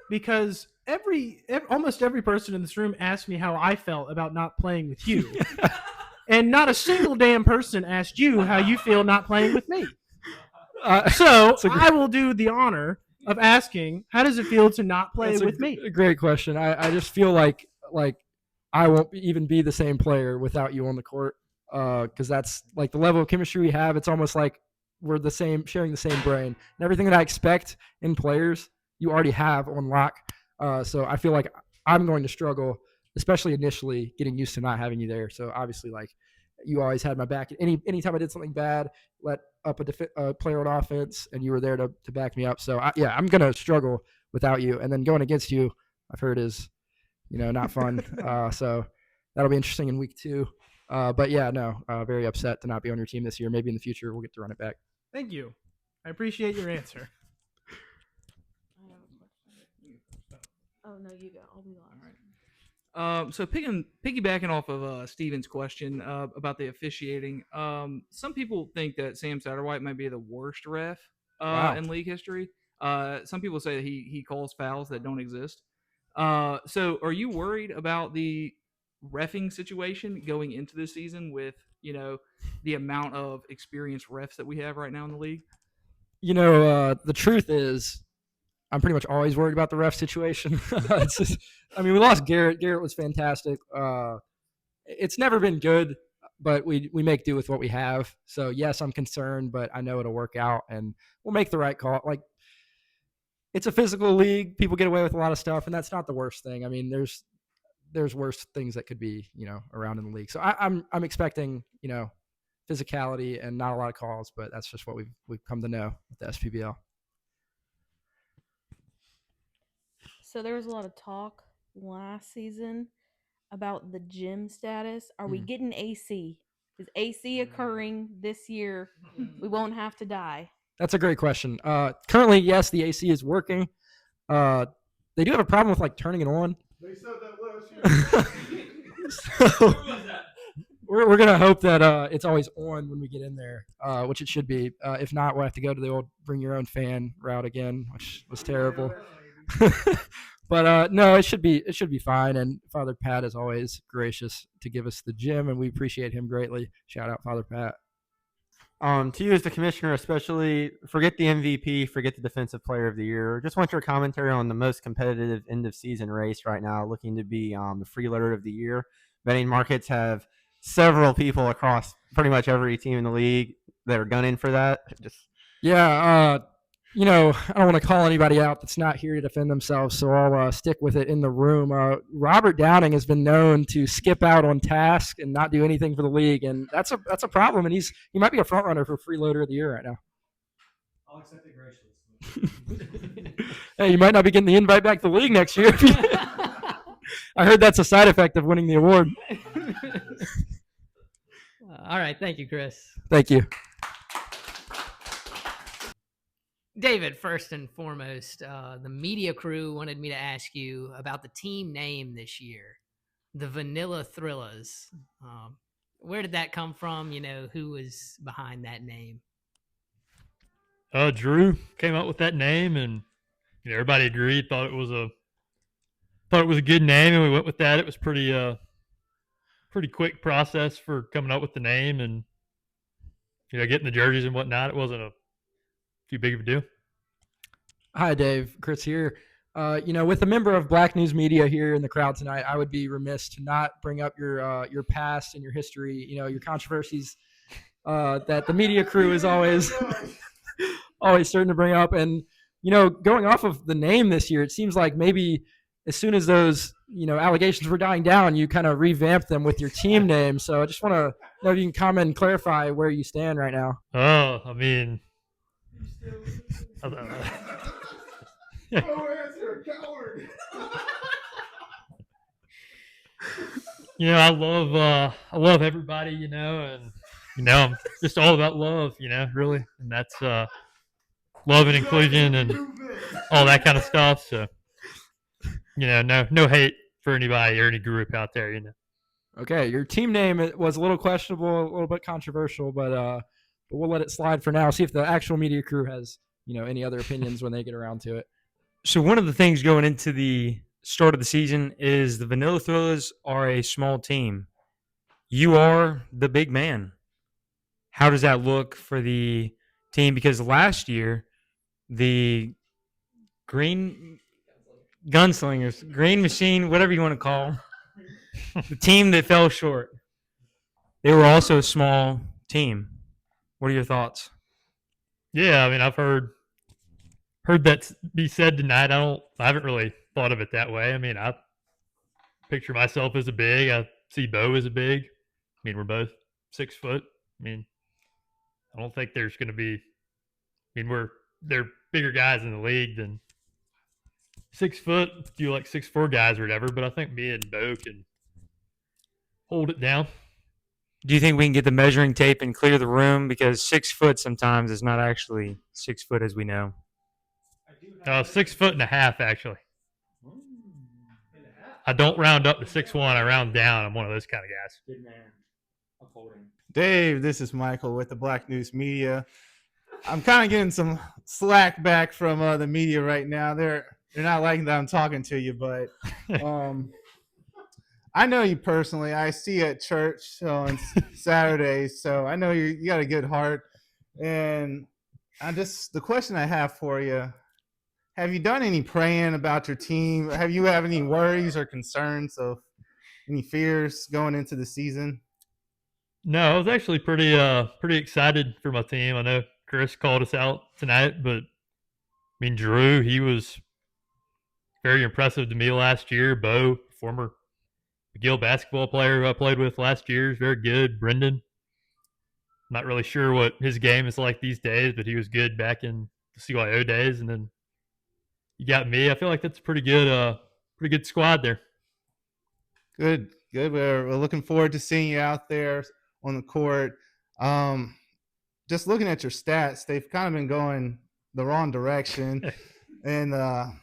because almost every person in this room asked me how I felt about not playing with you. And not a single damn person asked you how you feel not playing with me. So I will do the honor of asking, how does it feel to not play with me? A great question. I just feel like I won't even be the same player without you on the court. Because that's like the level of chemistry we have. It's almost like we're the same, sharing the same brain, and everything that I expect in players, you already have on lock. So I feel like I'm going to struggle, especially initially, getting used to not having you there. So obviously, like you always had my back. Anytime I did something bad, let up a player on offense, and you were there to back me up. So I'm gonna struggle without you, and then going against you, I've heard is, not fun. So that'll be interesting in week 2. But yeah, no, very upset to not be on your team this year. Maybe in the future we'll get to run it back. Thank you. I appreciate your answer. I have a question. Oh no, you go. I'll be last. So piggybacking off of Steven's question about the officiating, some people think that Sam Satterwhite might be the worst ref Wow. in league history. Some people say that he calls fouls that don't exist. So are you worried about the reffing situation going into this season with the amount of experienced refs that we have right now in the league? The truth is, I'm pretty much always worried about the ref situation. It's just, we lost Garrett. Garrett was fantastic. It's never been good, but we make do with what we have. So yes, I'm concerned, but I know it'll work out, and we'll make the right call. Like, it's a physical league. People get away with a lot of stuff, and that's not the worst thing. There's worse things that could be, around in the league. So I'm expecting, physicality and not a lot of calls, but that's just what we've come to know with the SPBL. So there was a lot of talk last season about the gym status. Are we getting AC? Is AC occurring this year? We won't have to die. That's a great question. Currently, yes, the AC is working. They do have a problem with turning it on. They said that last year. So we're gonna hope that it's always on when we get in there, which it should be. If not, we'll have to go to the old bring your own fan route again, which was terrible. But no, it should be fine. And Father Pat is always gracious to give us the gym, and we appreciate him greatly. Shout out Father Pat. To you as the commissioner, especially, forget the MVP, forget the defensive player of the year. Just want your commentary on the most competitive end of season race right now, looking to be the freeloader of the year. Betting markets have several people across pretty much every team in the league that are gunning for that. I don't want to call anybody out that's not here to defend themselves, so I'll stick with it in the room. Robert Downing has been known to skip out on task and not do anything for the league, and that's a problem. And he might be a front runner for freeloader of the year right now. I'll accept it graciously. Hey, you might not be getting the invite back to the league next year. I heard that's a side effect of winning the award. All right. Thank you, Chris. Thank you. David, first and foremost, the media crew wanted me to ask you about the team name this year, the Vanilla Thrillers. Where did that come from? Who was behind that name? Drew came up with that name, and everybody agreed. Thought it was a good name, and we went with that. It was pretty quick process for coming up with the name, and getting the jerseys and whatnot. It wasn't too big of a deal. Hi, Dave. Chris here. With a member of Black News Media here in the crowd tonight, I would be remiss to not bring up your past and your history. Your controversies that the media crew is always always starting to bring up. And going off of the name this year, it seems like maybe as soon as those allegations were dying down, you kind of revamped them with your team name. So I just want to know if you can comment and clarify where you stand right now. Oh, I mean, I love everybody, and I'm just all about love, really, and that's love and inclusion and all that kind of stuff. So, no hate for anybody or any group out there, Okay, your team name was a little questionable, a little bit controversial, but we'll let it slide for now. See if the actual media crew has any other opinions when they get around to it. So one of the things going into the start of the season is the Vanilla Thrillers are a small team. You are the big man. How does that look for the team? Because last year, the Green Gunslingers, Green Machine, whatever you want to call them, the team that fell short, they were also a small team. What are your thoughts? Yeah, I mean, I've heard that be said tonight. I haven't really thought of it that way. I mean, I picture myself as a big. I see Bo as a big. I mean, we're both 6 foot. I mean, I don't think there's going to be. I mean, they're bigger guys in the league than 6 foot. Do like 6'4" guys or whatever. But I think me and Bo can hold it down. Do you think we can get the measuring tape and clear the room? Because 6 foot sometimes is not actually 6 foot as we know. 6 foot and a half, actually. I don't round up to 6'1". I round down. I'm one of those kind of guys. Good man. Upholding. Dave, this is Michael with the Black News Media. I'm kind of getting some slack back from the media right now. They're not liking that I'm talking to you, but I know you personally. I see you at church on Saturdays, so I know you got a good heart. And the question I have for you, have you done any praying about your team? Have you have any worries or concerns of any fears going into the season? No, I was actually pretty excited for my team. I know Chris called us out tonight, but I mean, Drew, he was very impressive to me last year. Bo, former McGill basketball player who I played with last year, is very good. Brendan, not really sure what his game is like these days, but he was good back in the CYO days. And then you got me. I feel like that's a pretty good squad there. Good. We're looking forward to seeing you out there on the court. Just looking at your stats, they've kind of been going the wrong direction in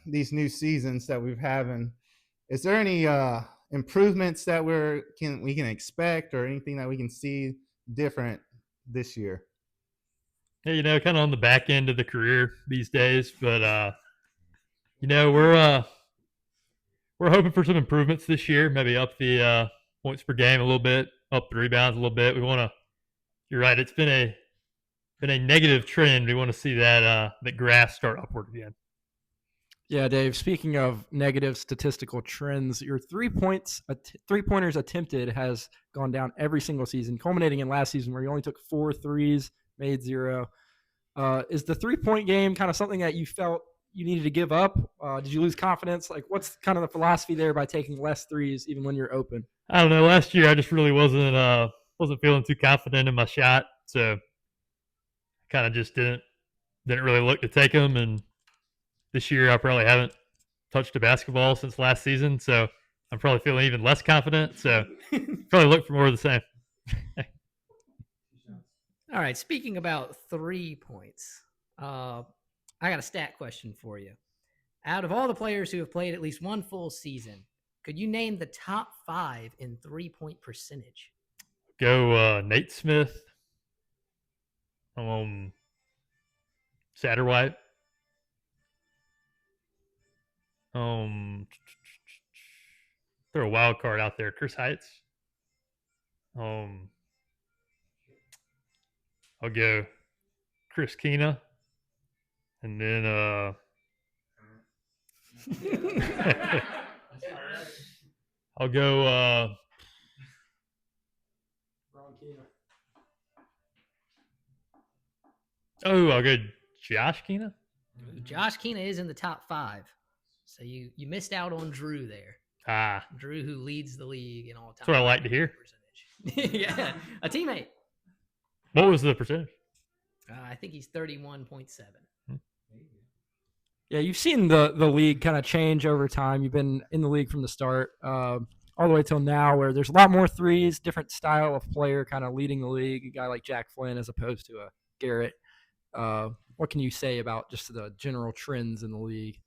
these new seasons that we've having. Is there any improvements that we can expect, or anything that we can see different this year? Hey, kind of on the back end of the career these days, but we're hoping for some improvements this year. Maybe up the points per game a little bit, up the rebounds a little bit. We want to. You're right. It's been a negative trend. We want to see that graph start upward again. Yeah, Dave, speaking of negative statistical trends, your 3-pointers attempted has gone down every single season, culminating in last season where you only took 4 threes, made 0. Is the 3-point game kind of something that you felt you needed to give up? Did you lose confidence? Like, what's kind of the philosophy there by taking less threes even when you're open? I don't know. Last year, I just really wasn't feeling too confident in my shot, so kind of just didn't really look to take them. And this year, I probably haven't touched a basketball since last season, so I'm probably feeling even less confident. So probably look for more of the same. All right. Speaking about 3 points, I got a stat question for you. Out of all the players who have played at least one full season, could you name the top 5 in 3-point percentage? Go Nate Smith, Satterwhite, throw a wild card out there, Chris Heights. I'll go Chris Quina, and then I'll go Oh, I'll go Josh Quina. Josh Quina is in the top 5. So you missed out on Drew there. Drew, who leads the league in all time. That's what I like to hear. Percentage. Yeah, a teammate. What was the percentage? I think he's 31.7. Yeah, you've seen the league kind of change over time. You've been in the league from the start, all the way till now, where there's a lot more threes, different style of player kind of leading the league. A guy like Jack Flynn as opposed to a Garrett. What can you say about just the general trends in the league?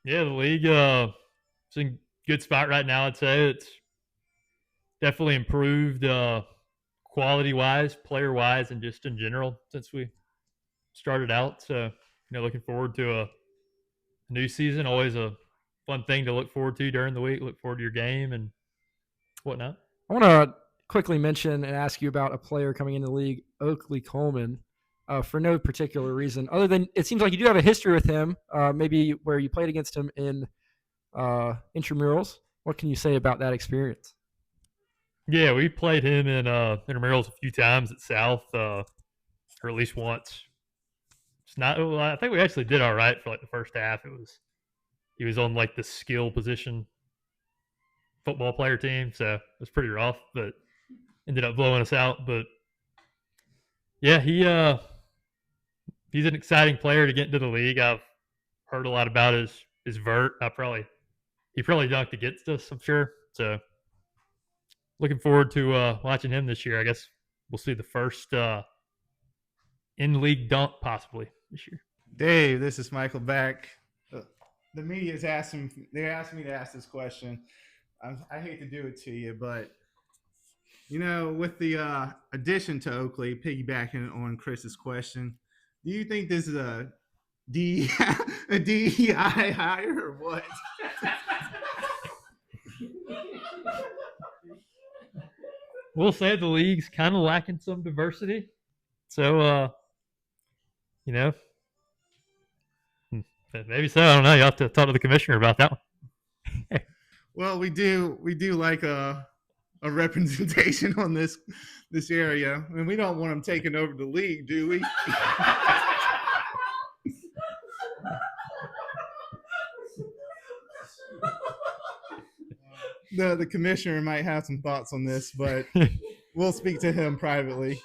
Yeah, the league is in a good spot right now. I'd say it's definitely improved quality-wise, player-wise, and just in general since we started out. So, looking forward to a new season. Always a fun thing to look forward to during the week. Look forward to your game and whatnot. I want to quickly mention and ask you about a player coming into the league, Oakley Coleman, for no particular reason other than it seems like you do have a history with him, maybe where you played against him in intramurals. What can you say about that experience? Yeah, we played him in intramurals a few times at South, or at least once. It's not. Well, I think we actually did all right for like the first half. He was on like the skill position football player team, so it was pretty rough, but ended up blowing us out. But yeah, he's an exciting player to get into the league. I've heard a lot about his vert. He probably dunked against us, I'm sure. So looking forward to watching him this year. I guess we'll see the first in-league dunk possibly this year. Dave, this is Michael back. The media's asking. They're asking me to ask this question. I hate to do it to you, but with the addition to Oakley, piggybacking on Chris's question, do you think this is a DEI hire or what? We'll say the league's kind of lacking some diversity. So, maybe so. I don't know. You have to talk to the commissioner about that one. Well, we do like a representation on this area. I mean, we don't want them taking over the league, do we? The commissioner might have some thoughts on this, but we'll speak to him privately.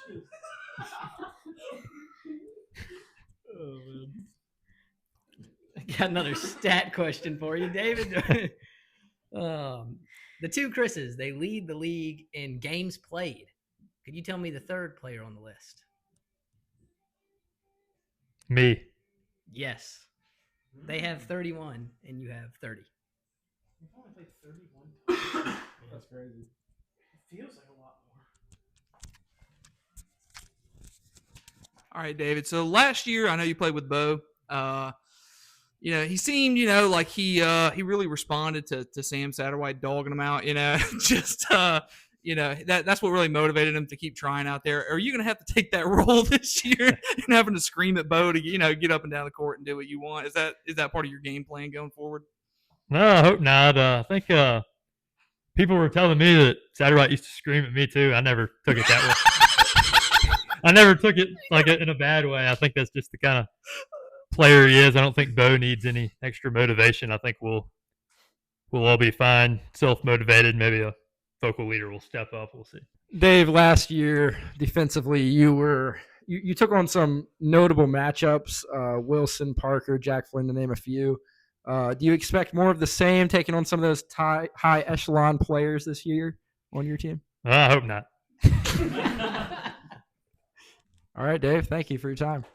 I got another stat question for you, David. The two Chris's, they lead the league in games played. Could you tell me the third player on the list? Me. Yes. They have 31 and you have 30. You've only played 31 times. That's crazy. It feels like a lot more. All right, David. So last year, I know you played with Bo. He seemed, like he really responded to Sam Satterwhite dogging him out. Just that's what really motivated him to keep trying out there. Are you going to have to take that role this year and having to scream at Bo to get up and down the court and do what you want? Is that part of your game plan going forward? No, I hope not. I think people were telling me that Satterwhite used to scream at me too. I never took it that way. I never took it like in a bad way. I think that's just the kind of player he is. I don't think Bo needs any extra motivation. I think we'll all be fine, self-motivated. Maybe a vocal leader will step up. We'll see. Dave, last year defensively, you took on some notable matchups: Wilson, Parker, Jack Flynn, to name a few. Do you expect more of the same, taking on some of those high echelon players this year on your team? I hope not. All right, Dave. Thank you for your time.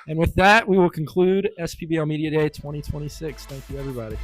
And with that, we will conclude SPBL Media Day 2026. Thank you, everybody.